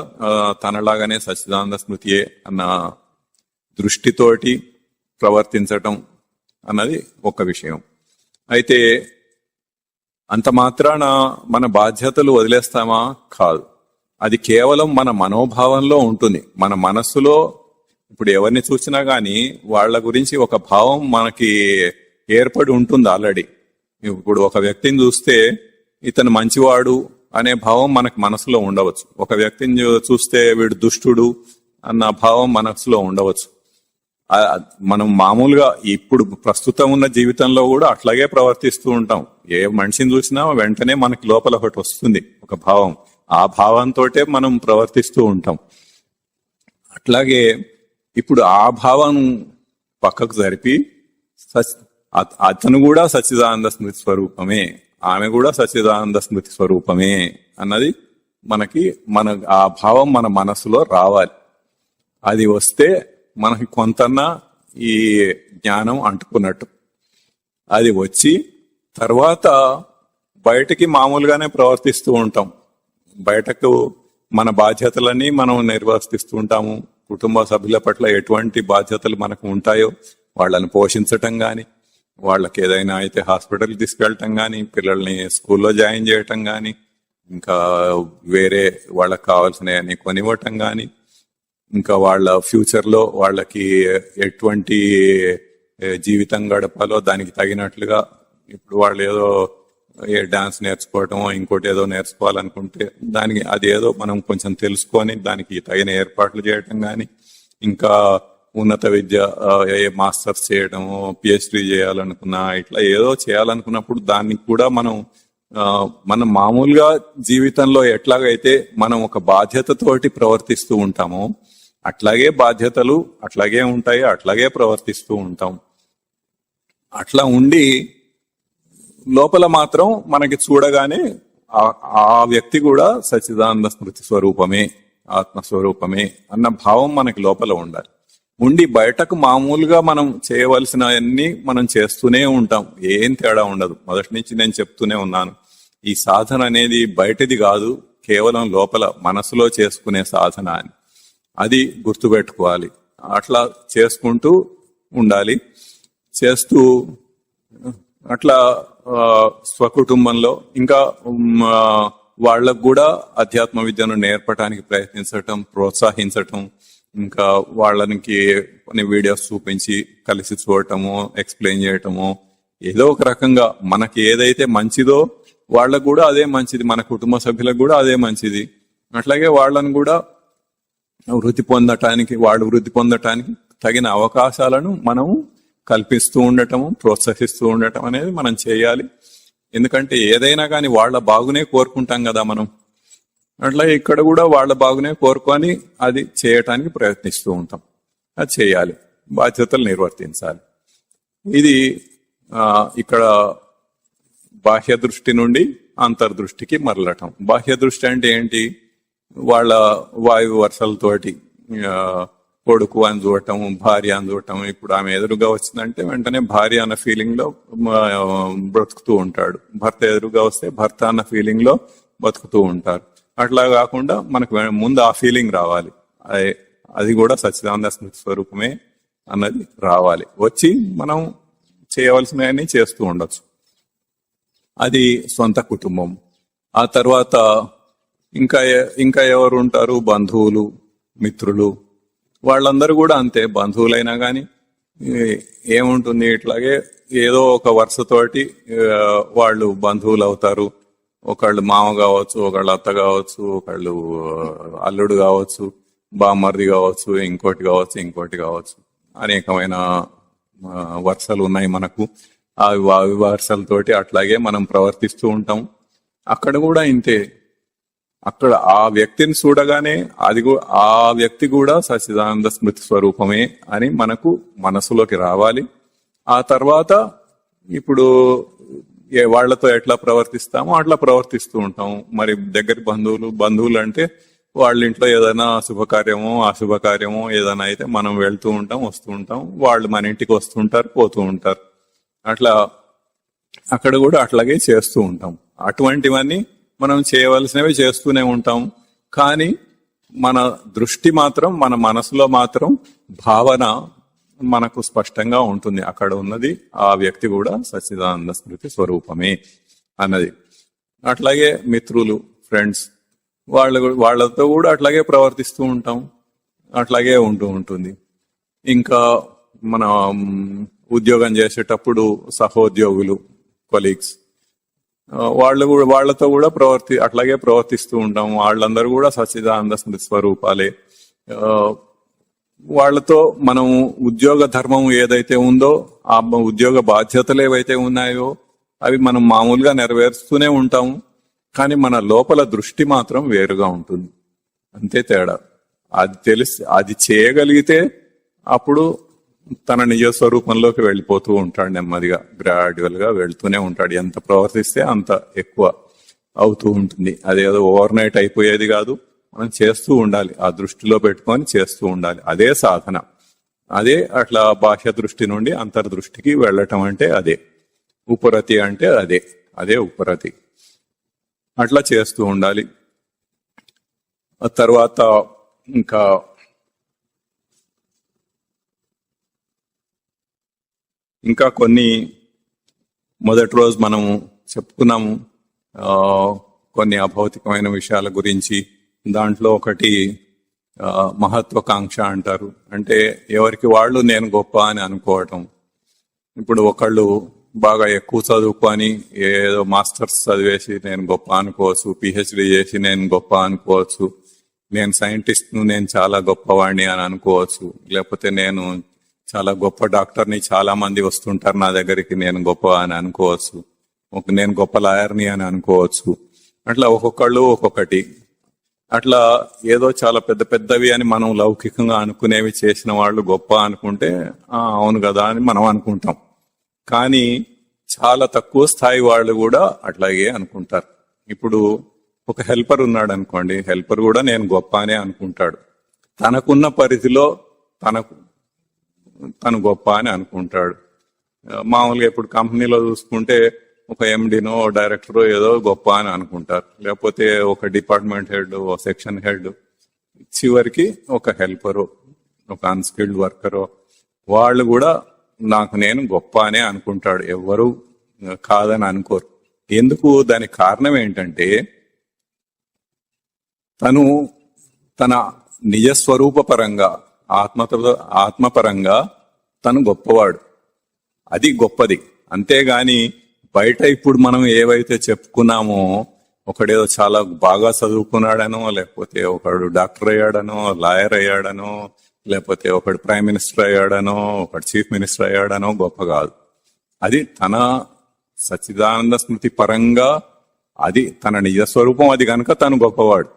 తనలాగానే సచ్చిదానంద స్మృతియే అన్న దృష్టితోటి ప్రవర్తించటం, అన్నది ఒక విషయం. అయితే అంత మాత్రాన మన బాధ్యతలు వదిలేస్తామా? కాదు. అది కేవలం మన మనోభావంలో ఉంటుంది. మన మనస్సులో ఇప్పుడు ఎవరిని చూసినా గాని వాళ్ళ గురించి ఒక భావం మనకి ఏర్పడి ఉంటుంది ఆల్రెడీ. ఇప్పుడు ఒక వ్యక్తిని చూస్తే ఇతను మంచివాడు అనే భావం మనకు మనసులో ఉండవచ్చు. ఒక వ్యక్తిని చూస్తే వీడు దుష్టుడు అన్న భావం మనసులో ఉండవచ్చు. మనం మామూలుగా ఇప్పుడు ప్రస్తుతం ఉన్న జీవితంలో కూడా అట్లాగే ప్రవర్తిస్తూ ఉంటాం. ఏ మనిషిని చూసినా వెంటనే మనకి లోపల ఒకటి వస్తుంది, ఒక భావం. ఆ భావంతో మనం ప్రవర్తిస్తూ ఉంటాం. అట్లాగే ఇప్పుడు ఆ భావం పక్కకు జరిపి అతను కూడా సచ్చిదానంద స్మృతి స్వరూపమే, ఆమె కూడా సచ్చిదానంద స్మృతి స్వరూపమే అన్నది మన ఆ భావం మన మనసులో రావాలి. అది వస్తే మనకి కొంతన్నా ఈ జ్ఞానం అంటుకున్నట్టు. అది వచ్చి తర్వాత బయటకి మామూలుగానే ప్రవర్తిస్తూ ఉంటాం. బయటకు మన బాధ్యతలన్నీ మనం నిర్వర్తిస్తూ ఉంటాము. కుటుంబ సభ్యుల పట్ల ఎటువంటి బాధ్యతలు మనకు ఉంటాయో వాళ్ళని పోషించటం గాని, వాళ్ళకి ఏదైనా అయితే హాస్పిటల్ తీసుకెళ్ళటం గాని, పిల్లల్ని స్కూల్లో జాయిన్ చేయటం గాని, ఇంకా వేరే వాళ్ళకి కావాల్సినవన్నీ కొనివ్వటం గాని, ఇంకా వాళ్ళ ఫ్యూచర్ లో వాళ్ళకి ఎటువంటి జీవితం గడపాలో దానికి తగినట్లుగా, ఇప్పుడు వాళ్ళు ఏదో డాన్స్ నేర్చుకోవటం ఇంకోటి ఏదో నేర్చుకోవాలనుకుంటే దానికి అది ఏదో మనం కొంచెం తెలుసుకొని దానికి తగిన ఏర్పాట్లు చేయటం గాని, ఇంకా ఉన్నత విద్య మాస్టర్స్ చేయడము, పిహెచ్డి చేయాలనుకున్నా, ఇట్లా ఏదో చేయాలనుకున్నప్పుడు దానికి కూడా మనం మామూలుగా జీవితంలో ఎట్లాగైతే మనం ఒక బాధ్యతతోటి ప్రవర్తిస్తూ ఉంటామో అట్లాగే బాధ్యతలు అట్లాగే ఉంటాయి, అట్లాగే ప్రవర్తిస్తూ ఉంటాం. అట్లా ఉండి లోపల మాత్రం మనకి చూడగానే ఆ వ్యక్తి కూడా సచ్చిదానంద స్మృతి స్వరూపమే, ఆత్మస్వరూపమే అన్న భావం మనకి లోపల ఉండాలి. ఉండి బయటకు మామూలుగా మనం చేయవలసినవన్నీ మనం చేస్తూనే ఉంటాం. ఏం తేడా ఉండదు. మొదటి నుంచి నేను చెప్తూనే ఉన్నాను, ఈ సాధన అనేది బయటది కాదు, కేవలం లోపల మనసులో చేసుకునే సాధన అని. అది గుర్తుపెట్టుకోవాలి. అట్లా చేసుకుంటూ ఉండాలి. చేస్తూ అట్లా స్వకుటుంబంలో ఇంకా వాళ్ళకు కూడా అధ్యాత్మ విద్యను నేర్పడానికి ప్రయత్నించటం, ప్రోత్సహించటం, ఇంకా వాళ్ళకి కొన్ని వీడియోస్ చూపించి కలిసి చూడటము, ఎక్స్ప్లెయిన్ చేయటము, ఏదో ఒక రకంగా మనకి ఏదైతే మంచిదో వాళ్ళకు కూడా అదే మంచిది, మన కుటుంబ సభ్యులకు కూడా అదే మంచిది. అట్లాగే వాళ్ళని కూడా వృద్ధి పొందటానికి తగిన అవకాశాలను మనం కల్పిస్తూ ఉండటము, ప్రోత్సహిస్తూ ఉండటం అనేది మనం చేయాలి. ఎందుకంటే ఏదైనా కానీ వాళ్ళ బాగునే కోరుకుంటాం కదా మనం. అట్లా ఇక్కడ కూడా వాళ్ళ బాగునే కోరుకొని అది చేయటానికి ప్రయత్నిస్తూ ఉంటాం. అది చేయాలి, బాధ్యతలు నిర్వర్తించాలి. ఇది ఇక్కడ బాహ్య దృష్టి నుండి అంతర్దృష్టికి మరలటం. బాహ్య దృష్టి అంటే ఏంటి? వాళ్ళ వాయు వరుసలతోటి కొడుకు అని చూడటం, భార్య అని చూడటం. ఇప్పుడు ఆమె ఎదురుగా వచ్చిందంటే వెంటనే భార్య అన్న ఫీలింగ్ లో బ్రతుకుతూ ఉంటాడు, భర్త ఎదురుగా వస్తే భర్త అన్న ఫీలింగ్ లో బతుకుతూ ఉంటారు. అట్లా కాకుండా మనకు ముందు ఆ ఫీలింగ్ రావాలి, అది కూడా సచ్చిదానంద స్మృతి స్వరూపమే అన్నది రావాలి. వచ్చి మనం చేయవలసినవన్నీ చేస్తూ ఉండొచ్చు. అది సొంత కుటుంబం. ఆ తర్వాత ఇంకా ఎవరు ఉంటారు? బంధువులు, మిత్రులు. వాళ్ళందరూ కూడా అంతే. బంధువులైనా కానీ ఏముంటుంది, ఇట్లాగే ఏదో ఒక వరుసతోటి వాళ్ళు బంధువులు అవుతారు. ఒకళ్ళు మామ కావచ్చు, ఒకళ్ళు అత్త కావచ్చు, ఒకళ్ళు అల్లుడు కావచ్చు, బామ్మర్ది కావచ్చు, ఇంకోటి కావచ్చు. అనేకమైన వరుసలు ఉన్నాయి మనకు. ఆ వరుసలతోటి అట్లాగే మనం ప్రవర్తిస్తూ ఉంటాం. అక్కడ కూడా ఇంతే. అక్కడ ఆ వ్యక్తిని చూడగానే ఆ వ్యక్తి కూడా సచ్చిదానంద స్మృతి స్వరూపమే అని మనకు మనసులోకి రావాలి. ఆ తర్వాత ఇప్పుడు వాళ్లతో ఎట్లా ప్రవర్తిస్తామో అట్లా ప్రవర్తిస్తూ ఉంటాం. మరి దగ్గర బంధువులు అంటే వాళ్ళ ఇంట్లో ఏదైనా శుభకార్యమో అశుభకార్యమో ఏదైనా అయితే మనం వెళ్తూ ఉంటాం, వస్తూ ఉంటాం. వాళ్ళు మన ఇంటికి వస్తుంటారు, పోతూ ఉంటారు. అట్లా అక్కడ కూడా అట్లాగే చేస్తూ ఉంటాం. అటువంటివన్నీ మనం చేయవలసినవి చేస్తూనే ఉంటాం. కానీ మన దృష్టి మాత్రం, మన మనసులో మాత్రం భావన మనకు స్పష్టంగా ఉంటుంది అక్కడ ఉన్నది ఆ వ్యక్తి కూడా సచ్చిదానంద స్మృతి స్వరూపమే అన్నది. అట్లాగే మిత్రులు, ఫ్రెండ్స్, వాళ్ళతో కూడా అట్లాగే ప్రవర్తిస్తూ ఉంటాం, అట్లాగే ఉంటూ ఉంటుంది. ఇంకా మన ఉద్యోగం చేసేటప్పుడు సహోద్యోగులు, కొలీగ్స్, వాళ్ళతో కూడా అట్లాగే ప్రవర్తిస్తూ ఉంటాం. వాళ్ళందరూ కూడా సచ్చిదానంద స్మృతి స్వరూపాలే. వాళ్ళతో మనం ఉద్యోగ ధర్మం ఏదైతే ఉందో, ఆ ఉద్యోగ బాధ్యతలు ఏవైతే ఉన్నాయో అవి మనం మామూలుగా నెరవేరుస్తూనే ఉంటాము. కానీ మన లోపల దృష్టి మాత్రం వేరుగా ఉంటుంది, అంతే తేడా. అది చేయగలిగితే అప్పుడు తన నిజ స్వరూపంలోకి వెళ్ళిపోతూ ఉంటాడు, నెమ్మదిగా గ్రాడ్యువల్ గా వెళ్తూనే ఉంటాడు. ఎంత ప్రవర్తిస్తే అంత ఎక్కువ అవుతూ ఉంటుంది. అదేదో ఓవర్ నైట్ అయిపోయేది కాదు, మనం చేస్తూ ఉండాలి, ఆ దృష్టిలో పెట్టుకొని చేస్తూ ఉండాలి. అదే సాధన. అదే అట్లా బాహ్య దృష్టి నుండి అంతర్దృష్టికి వెళ్ళటం అంటే అదే ఉపరతి. అంటే అదే ఉపరతి. అట్లా చేస్తూ ఉండాలి. ఆ తర్వాత ఇంకా కొన్ని మొదటి రోజు మనము చెప్పుకున్నాము కొన్ని అభౌతికమైన విషయాల గురించి. దాంట్లో ఒకటి మహత్వాకాంక్ష అంటారు. అంటే ఎవరికి వాళ్ళు నేను గొప్ప అని అనుకోవటం. ఇప్పుడు ఒకళ్ళు బాగా ఎక్కువ చదువుకొని ఏదో మాస్టర్స్ చదివేసి నేను గొప్ప అనుకోవచ్చు, పిహెచ్డి చేసి నేను గొప్ప అనుకోవచ్చు, నేను సైంటిస్ట్ను, నేను చాలా గొప్పవాడిని అని అనుకోవచ్చు. లేకపోతే నేను చాలా గొప్ప డాక్టర్ని, చాలా మంది వస్తుంటారు నా దగ్గరికి, నేను గొప్ప అని అనుకోవచ్చు. నేను గొప్ప లాయర్ని అని అనుకోవచ్చు. అట్లా ఒక్కొక్కళ్ళు ఒక్కొక్కటి. అట్లా ఏదో చాలా పెద్ద పెద్దవి అని మనం లౌకికంగా అనుకునేవి చేసిన వాళ్ళు గొప్ప అనుకుంటే అవును కదా అని మనం అనుకుంటాం. కానీ చాలా తక్కువ స్థాయి వాళ్ళు కూడా అట్లాగే అనుకుంటారు. ఇప్పుడు ఒక హెల్పర్ ఉన్నాడు అనుకోండి, హెల్పర్ కూడా నేను గొప్ప అనే అనుకుంటాడు. తనకున్న పరిధిలో తను గొప్ప అని అనుకుంటాడు. మామూలుగా ఇప్పుడు కంపెనీలో చూసుకుంటే ఒక ఎండినో డైరెక్టరో ఏదో గొప్ప అని అనుకుంటారు. లేకపోతే ఒక డిపార్ట్మెంట్ హెడ్, ఒక సెక్షన్ హెడ్, చివరికి ఒక హెల్పరు, ఒక అన్స్కిల్డ్ వర్కరో, వాళ్ళు కూడా నాకు నేను గొప్ప అనే అనుకుంటాడు. ఎవ్వరూ కాదని అనుకోరు. ఎందుకు? దానికి కారణం ఏంటంటే తను తన నిజస్వరూప పరంగా, ఆత్మపరంగా తను గొప్పవాడు. అది గొప్పది. అంతేగాని బయట ఇప్పుడు మనం ఏవైతే చెప్పుకున్నామో, ఒకడేదో చాలా బాగా చదువుకున్నాడనో, లేకపోతే ఒకడు డాక్టర్ అయ్యాడనో, లాయర్ అయ్యాడనో, లేకపోతే ఒకడు ప్రైమ్ మినిస్టర్ అయ్యాడనో, ఒకడు చీఫ్ మినిస్టర్ అయ్యాడనో గొప్ప కాదు. అది తన సచ్చిదానంద స్మృతి పరంగా అది తన నిజ స్వరూపం. అది కనుక తను గొప్పవాడు.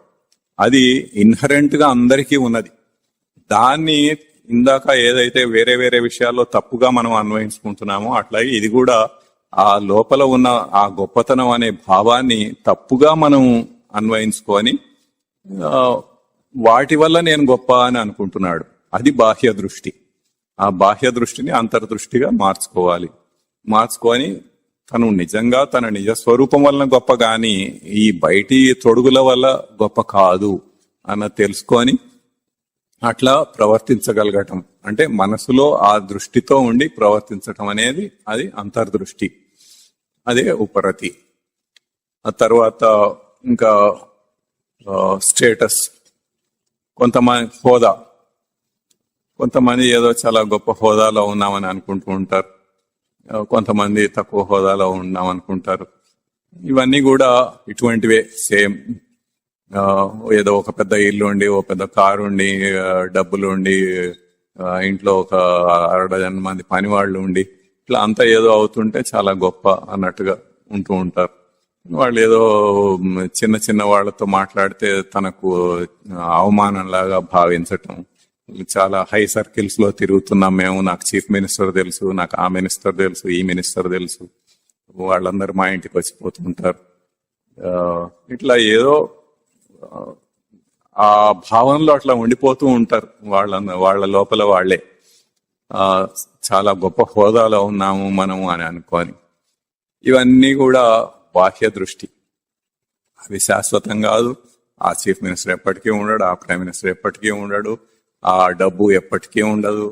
అది ఇన్హరెంట్ గా అందరికీ ఉన్నది. దాన్ని ఇందాక ఏదైతే వేరే వేరే విషయాల్లో తప్పుగా మనం అన్వయించుకుంటున్నామో, అట్లాగే ఇది కూడా ఆ లోపల ఉన్న ఆ గొప్పతనం అనే భావాన్ని తప్పుగా మనం అన్వయించుకొని వాటి వల్ల నేను గొప్ప అని అనుకుంటున్నాడు. అది బాహ్య దృష్టి. ఆ బాహ్య దృష్టిని అంతర్దృష్టిగా మార్చుకొని తను నిజంగా తన నిజ స్వరూపం వలన గొప్ప, గాని ఈ బయటి తొడుగుల వల్ల గొప్ప కాదు అన్న తెలుసుకొని అట్లా ప్రవర్తించగలగటం. అంటే మనసులో ఆ దృష్టితో ఉండి ప్రవర్తించటం అనేది అది అంతర్దృష్టి. అదే ఉపరతి. ఆ తర్వాత ఇంకా స్టేటస్, కొంతమంది హోదా. కొంతమంది ఏదో చాలా గొప్ప హోదాలో ఉన్నామని అనుకుంటూ ఉంటారు, కొంతమంది తక్కువ హోదాలో ఉన్నామనుకుంటారు. ఇవన్నీ కూడా ఇటువంటివే. సేమ్ ఏదో ఒక పెద్ద ఇల్లు ఉండి, ఓ పెద్ద కారు ఉండి, డబ్బులు ఉండి, ఇంట్లో ఒక 60 మంది పని వాళ్ళు ఉండి, ఇట్లా అంతా ఏదో అవుతుంటే చాలా గొప్ప అన్నట్టుగా ఉంటూ ఉంటారు. వాళ్ళు ఏదో చిన్న చిన్న వాళ్ళతో మాట్లాడితే తనకు అవమానంలాగా భావించటం. చాలా హై సర్కిల్స్ లో తిరుగుతున్నాం మేము, నాకు చీఫ్ మినిస్టర్ తెలుసు, నాకు ఆ మినిస్టర్ తెలుసు, ఈ మినిస్టర్ తెలుసు, వాళ్ళందరూ మా ఇంటికి వచ్చిపోతుంటారు. ఇట్లా ఏదో ఆ భావంలో అట్లా ఉండిపోతూ ఉంటారు వాళ్ళ లోపల వాళ్లే. చాలా గొప్ప హోదాలో ఉన్నాము మనము అని అనుకోని. ఇవన్నీ కూడా బాహ్య దృష్టి. అవి శాశ్వతం కాదు. ఆ చీఫ్ మినిస్టర్ ఎప్పటికీ ఉండడు, ఆ ప్రైమ్ మినిస్టర్ ఎప్పటికీ ఉండడు, ఆ డబ్బు ఎప్పటికీ ఉండదు,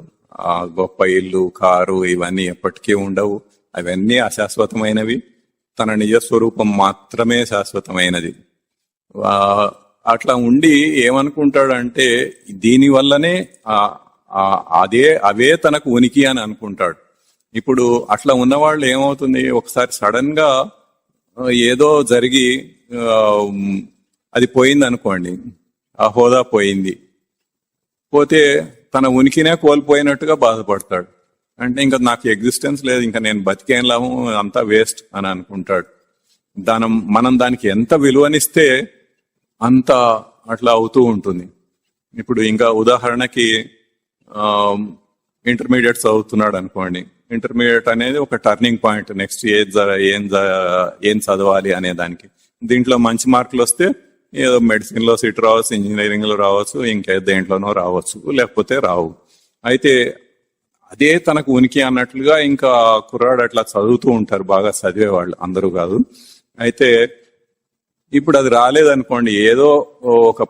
ఆ గొప్ప ఇల్లు, కారు ఇవన్నీ ఎప్పటికీ ఉండవు. అవన్నీ అశాశ్వతమైనవి. తన నిజ స్వరూపం మాత్రమే శాశ్వతమైనది. ఆ, అట్లా ఉండి ఏమనుకుంటాడంటే దీని వల్లనే అవే తనకు ఉనికి అని అనుకుంటాడు. ఇప్పుడు అట్లా ఉన్నవాళ్ళు ఏమవుతుంది, ఒకసారి సడన్ గా ఏదో జరిగి ఆ, అది పోయింది అనుకోండి, ఆ హోదా పోయింది, పోతే తన ఉనికినే కోల్పోయినట్టుగా బాధపడతాడు. అంటే ఇంకా నాకు ఎగ్జిస్టెన్స్ లేదు, ఇంకా నేను బతికేం లాభం, అంతా వేస్ట్ అని అనుకుంటాడు. మనం దానికి ఎంత విలువనిస్తే అంత అట్లా అవుతూ ఉంటుంది. ఇప్పుడు ఇంకా ఉదాహరణకి ఇంటర్మీడియట్ చదువుతున్నాడు అనుకోండి. ఇంటర్మీడియట్ అనేది ఒక టర్నింగ్ పాయింట్. నెక్స్ట్ ఏం చదవాలి అనే దానికి. దీంట్లో మంచి మార్కులు వస్తే ఏదో మెడిసిన్ లో సీట్ రావచ్చు, ఇంజనీరింగ్ లో రావచ్చు, ఇంకా దేంట్లోనో రావచ్చు, లేకపోతే రావు. అయితే అదే తనకు ఉనికి అన్నట్లుగా ఇంకా కుర్రాడు అట్లా చదువుతూ ఉంటారు, బాగా చదివేవాళ్ళు, అందరూ కాదు. అయితే ఇప్పుడు అది రాలేదనుకోండి, ఏదో ఒక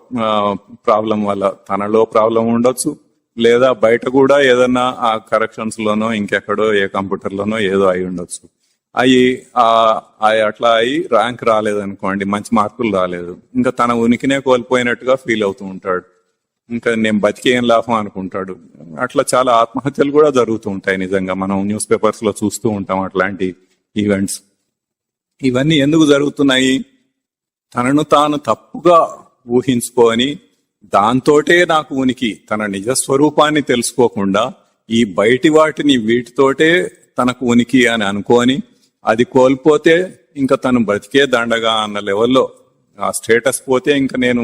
ప్రాబ్లం వల్ల, తనలో ప్రాబ్లం ఉండొచ్చు, లేదా బయట కూడా ఏదన్నా ఆ కరెక్షన్స్ లోనో ఇంకెక్కడో ఏ కంప్యూటర్ లోనో ఏదో అయి ఉండొచ్చు. అట్లా అయి ర్యాంక్ రాలేదనుకోండి, మంచి మార్కులు రాలేదు, ఇంకా తన ఉనికినే కోల్పోయినట్టుగా ఫీల్ అవుతూ ఉంటాడు. ఇంకా నేను బతికేం లాభం అనుకుంటాడు. అట్లా చాలా ఆత్మహత్యలు కూడా జరుగుతూ ఉంటాయి. నిజంగా మనం న్యూస్ పేపర్స్ లో చూస్తూ ఉంటాం అట్లాంటి ఈవెంట్స్. ఇవన్నీ ఎందుకు జరుగుతున్నాయి? తనను తాను తప్పుగా ఊహించుకొని దాంతోటే నాకు ఉనికి, తన నిజ స్వరూపాన్ని తెలుసుకోకుండా ఈ బయటి వాటిని వీటితోటే తనకు ఉనికి అని అనుకొని అది కోల్పోతే ఇంకా తను బ్రతికే దండగా అన్న లెవెల్లో ఆ స్టేటస్ పోతే ఇంకా నేను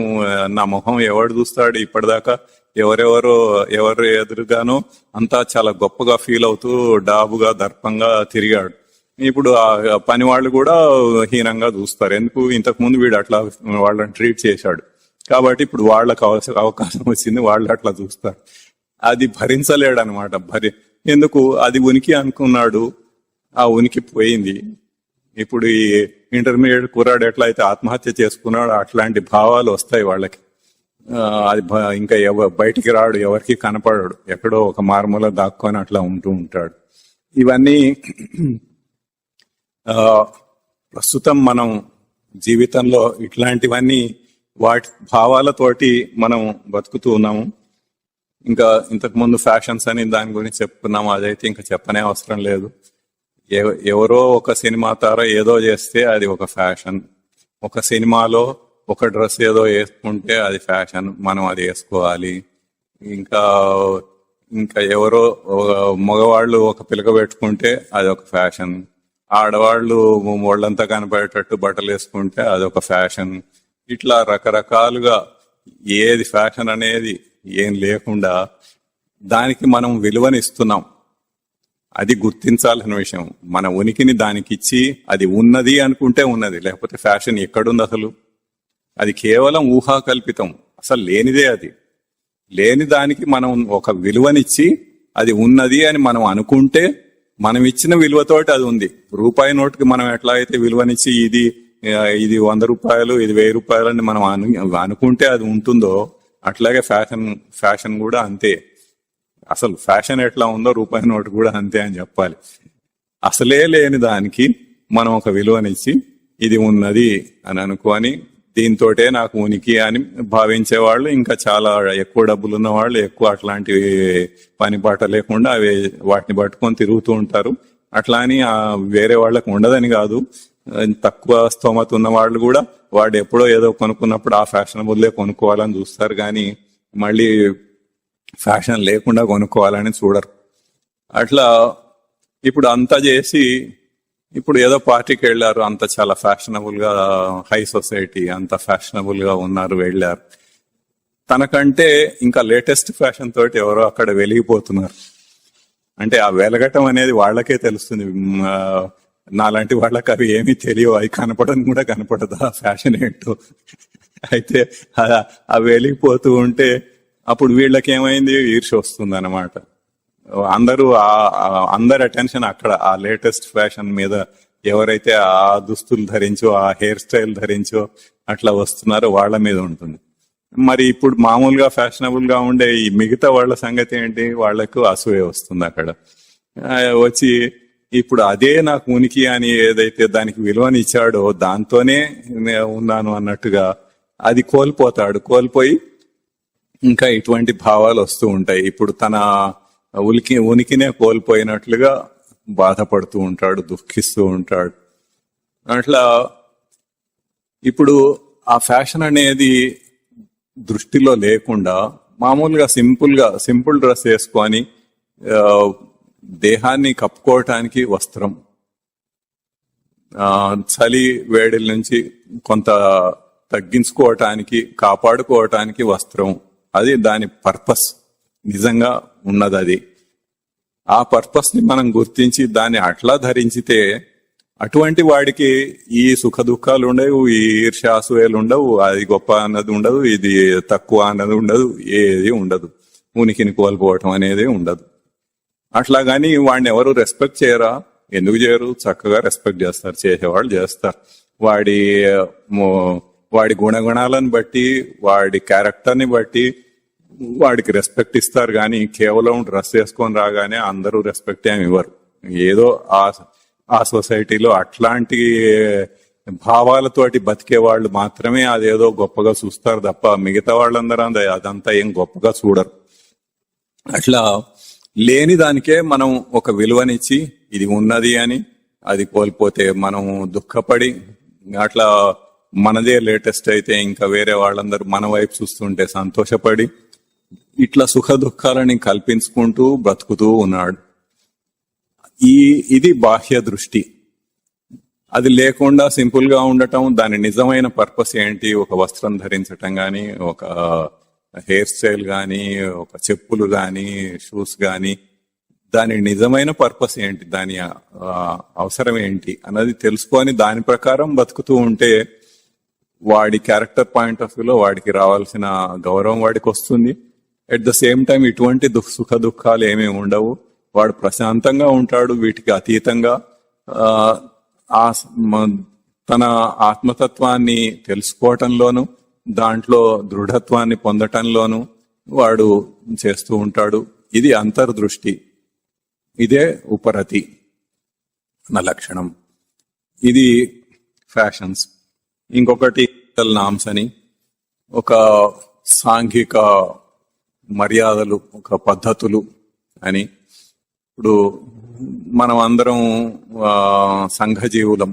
నా మొహం ఎవడు చూస్తాడు, ఇప్పటిదాకా ఎవరు ఎదురుగానో అంతా చాలా గొప్పగా ఫీల్ అవుతూ డాబుగా దర్పంగా తిరిగాడు. ఇప్పుడు ఆ పని వాళ్ళు కూడా హీనంగా చూస్తారు. ఎందుకు? ఇంతకు ముందు వీడు అట్లా వాళ్ళని ట్రీట్ చేశాడు కాబట్టి ఇప్పుడు వాళ్ళకు అవకాశం వచ్చింది, వాళ్ళు అట్లా చూస్తారు. అది భరించలేడు అనమాట. ఎందుకు? అది ఉనికి అనుకున్నాడు, ఆ ఉనికి పోయింది. ఇప్పుడు ఈ ఇంటర్మీడియట్ కుర్రాడు ఎట్లయితే ఆత్మహత్య చేసుకున్నాడు అట్లాంటి భావాలు వస్తాయి వాళ్ళకి. అది ఇంకా బయటికి రాడు, ఎవరికి కనపడాడు, ఎక్కడో ఒక మారుమూల దాక్కొని అట్లా ఉంటూ ఉంటాడు. ఇవన్నీ ప్రస్తుతం మనం జీవితంలో ఇట్లాంటివన్నీ వాటి భావాలతోటి మనం బతుకుతూ ఉన్నాము. ఇంకా ఇంతకు ముందు ఫ్యాషన్స్ అని దాని గురించి చెప్పుకున్నాము, అదైతే ఇంకా చెప్పనే అవసరం లేదు. ఎవరో ఒక సినిమా తార ఏదో చేస్తే అది ఒక ఫ్యాషన్. ఒక సినిమాలో ఒక డ్రెస్ ఏదో వేసుకుంటే అది ఫ్యాషన్, మనం అది వేసుకోవాలి. ఇంకా ఎవరో మగవాళ్ళు ఒక పిలక పెట్టుకుంటే అది ఒక ఫ్యాషన్. ఆడవాళ్ళు ఒళ్ళంతా కనపడేటట్టు బట్టలు వేసుకుంటే అదొక ఫ్యాషన్. ఇట్లా రకరకాలుగా ఏది ఫ్యాషన్ అనేది ఏం లేకుండా దానికి మనం విలువనిస్తున్నాం. అది గుర్తించాల్సిన విషయం. మన ఉనికిని దానికి ఇచ్చి అది ఉన్నది అనుకుంటే ఉన్నది, లేకపోతే ఫ్యాషన్ ఎక్కడుంది అసలు? అది కేవలం ఊహాకల్పితం, అసలు లేనిదే. అది లేని దానికి మనం ఒక విలువనిచ్చి అది ఉన్నది అని మనం అనుకుంటే మనం ఇచ్చిన విలువతోటి అది ఉంది. రూపాయి నోటుకి మనం ఎట్లా అయితే విలువనిచ్చి ఇది 100 రూపాయలు, ఇది 1000 రూపాయలు అని మనం అనుకుంటే అది ఉంటుందో, అట్లాగే ఫ్యాషన్ కూడా అంతే. అసలు ఫ్యాషన్ ఎట్లా ఉందో రూపాయి నోటు కూడా అంతే అని చెప్పాలి. అసలే లేని దానికి మనం ఒక విలువనిచ్చి ఇది ఉన్నది అని అనుకొని దీంతోటే నాకు ఉనికి అని భావించే వాళ్ళు ఇంకా చాలా ఎక్కువ డబ్బులు ఉన్న వాళ్ళు ఎక్కువ అట్లాంటి పని పాట లేకుండా వాటిని పట్టుకొని తిరుగుతూ ఉంటారు. అట్లా అని వేరే వాళ్ళకి ఉండదని కాదు. తక్కువ స్తోమత ఉన్న వాళ్ళు కూడా వాడు ఎప్పుడో ఏదో కొనుక్కున్నప్పుడు ఆ ఫ్యాషనబుల్లే కొనుక్కోవాలని చూస్తారు, కానీ మళ్ళీ ఫ్యాషన్ లేకుండా కొనుక్కోవాలని చూడరు. అట్లా ఇప్పుడు అంతా చేసి ఇప్పుడు ఏదో పార్టీకి వెళ్ళారు, అంత చాలా ఫ్యాషనబుల్ గా, హై సొసైటీ అంత ఫ్యాషనబుల్ గా ఉన్నారు, వెళ్ళారు. తనకంటే ఇంకా లేటెస్ట్ ఫ్యాషన్ తోటి ఎవరో అక్కడ వెలిగిపోతున్నారు. అంటే ఆ వెలగటం అనేది వాళ్ళకే తెలుస్తుంది. నాలాంటి వాళ్ళకి అవి ఏమీ తెలియవు, అవి కనపడని కూడా కనపడదు ఆ ఫ్యాషన్ ఏంటో. అయితే ఆ వెలిగిపోతూ ఉంటే అప్పుడు వీళ్ళకి ఏమైంది, ఈర్ష్య వస్తుంది అనమాట. అందరి అటెన్షన్ అక్కడ ఆ లేటెస్ట్ ఫ్యాషన్ మీద, ఎవరైతే ఆ దుస్తులు ధరించో ఆ హెయిర్ స్టైల్ ధరించో అట్లా వస్తున్నారో వాళ్ళ మీద ఉంటుంది. మరి ఇప్పుడు మామూలుగా ఫ్యాషనబుల్ గా ఉండే ఈ మిగతా వాళ్ళ సంగతి ఏంటి? వాళ్లకు అసూయ వస్తుంది అక్కడ. వచ్చి ఇప్పుడు అదే నాకు ఉనికి అని ఏదైతే దానికి విలువనిచ్చాడో దాంతోనే ఉన్నాను అన్నట్టుగా అది కోల్పోతాడు. కోల్పోయి ఇంకా ఇటువంటి భావాలు వస్తూ ఉంటాయి. ఇప్పుడు తన ఉనికినే కోల్పోయినట్లుగా బాధపడుతూ ఉంటాడు, దుఃఖిస్తూ ఉంటాడు. అట్లా ఇప్పుడు ఆ ఫ్యాషన్ అనేది దృష్టిలో లేకుండా మామూలుగా సింపుల్ డ్రెస్ వేసుకొని దేహాన్ని కప్పుకోవటానికి వస్త్రం, చలి వేడిల నుంచి కొంత తగ్గించుకోవటానికి కాపాడుకోవటానికి వస్త్రం, అది దాని పర్పస్ నిజంగా ఉన్నది. అది ఆ పర్పస్ ని మనం గుర్తించి దాన్ని అట్లా ధరించితే అటువంటి వాడికి ఈ సుఖ దుఃఖాలు ఉండవు, ఈ ఈర్ష్యాసూయలు ఉండవు, అది గొప్ప అన్నది ఉండదు, ఇది తక్కువ అన్నది ఉండదు, ఏది ఉండదు, ఉనికిని కోల్పోవటం అనేది ఉండదు. అట్లాగాని వాడిని ఎవరు రెస్పెక్ట్ చేయరా? ఎందుకు చేయరు? చక్కగా రెస్పెక్ట్ చేస్తారు, చేసేవాళ్ళు చేస్తారు. వాడి గుణగుణాలను బట్టి, వాడి క్యారెక్టర్ని బట్టి వాడికి రెస్పెక్ట్ ఇస్తారు. కానీ కేవలం డ్రెస్ వేసుకొని రాగానే అందరూ రెస్పెక్ట్ ఏమి ఇవ్వరు. ఏదో ఆ సొసైటీలో అట్లాంటి భావాలతోటి బతికే వాళ్ళు మాత్రమే అదేదో గొప్పగా చూస్తారు తప్ప మిగతా వాళ్ళందరూ అదంతా ఏం గొప్పగా చూడరు. అట్లా లేని దానికే మనం ఒక విలువనిచ్చి ఇది ఉన్నది అని అది కోల్పోతే మనం దుఃఖపడి, అట్లా మనదే లేటెస్ట్ అయితే ఇంకా వేరే వాళ్ళందరూ మన వైపు చూస్తుంటే సంతోషపడి ఇట్లా సుఖ దుఃఖాలని కల్పించుకుంటూ బ్రతుకుతూ ఉన్నాడు. ఇది బాహ్య దృష్టి. అది లేకుండా సింపుల్ గా ఉండటం, దాని నిజమైన పర్పస్ ఏంటి? ఒక వస్త్రం ధరించటం గాని, ఒక హెయిర్ స్టైల్ గాని, ఒక చెప్పులు గాని, షూస్ గాని, దాని నిజమైన పర్పస్ ఏంటి, దాని అవసరం ఏంటి అన్నది తెలుసుకొని దాని ప్రకారం బతుకుతూ ఉంటే వాడి క్యారెక్టర్ పాయింట్ ఆఫ్ వ్యూలో వాడికి రావాల్సిన గౌరవం వాడికి వస్తుంది. అట్ ద సేమ్ టైం ఇటువంటి సుఖ దుఃఖాలు ఏమీ ఉండవు. వాడు ప్రశాంతంగా ఉంటాడు. వీటికి అతీతంగా తన ఆత్మతత్వాన్ని తెలుసుకోవటంలోను, దాంట్లో దృఢత్వాన్ని పొందటంలోను వాడు చేస్తూ ఉంటాడు. ఇది అంతర్దృష్టి. ఇదే ఉపరతి అన్న లక్షణం. ఇది ఫ్యాషన్స్. ఇంకొకటి నామ్స్ అని, ఒక సాంఘిక మర్యాదలు, ఒక పద్ధతులు అని. ఇప్పుడు మనం అందరం సంఘజీవులం.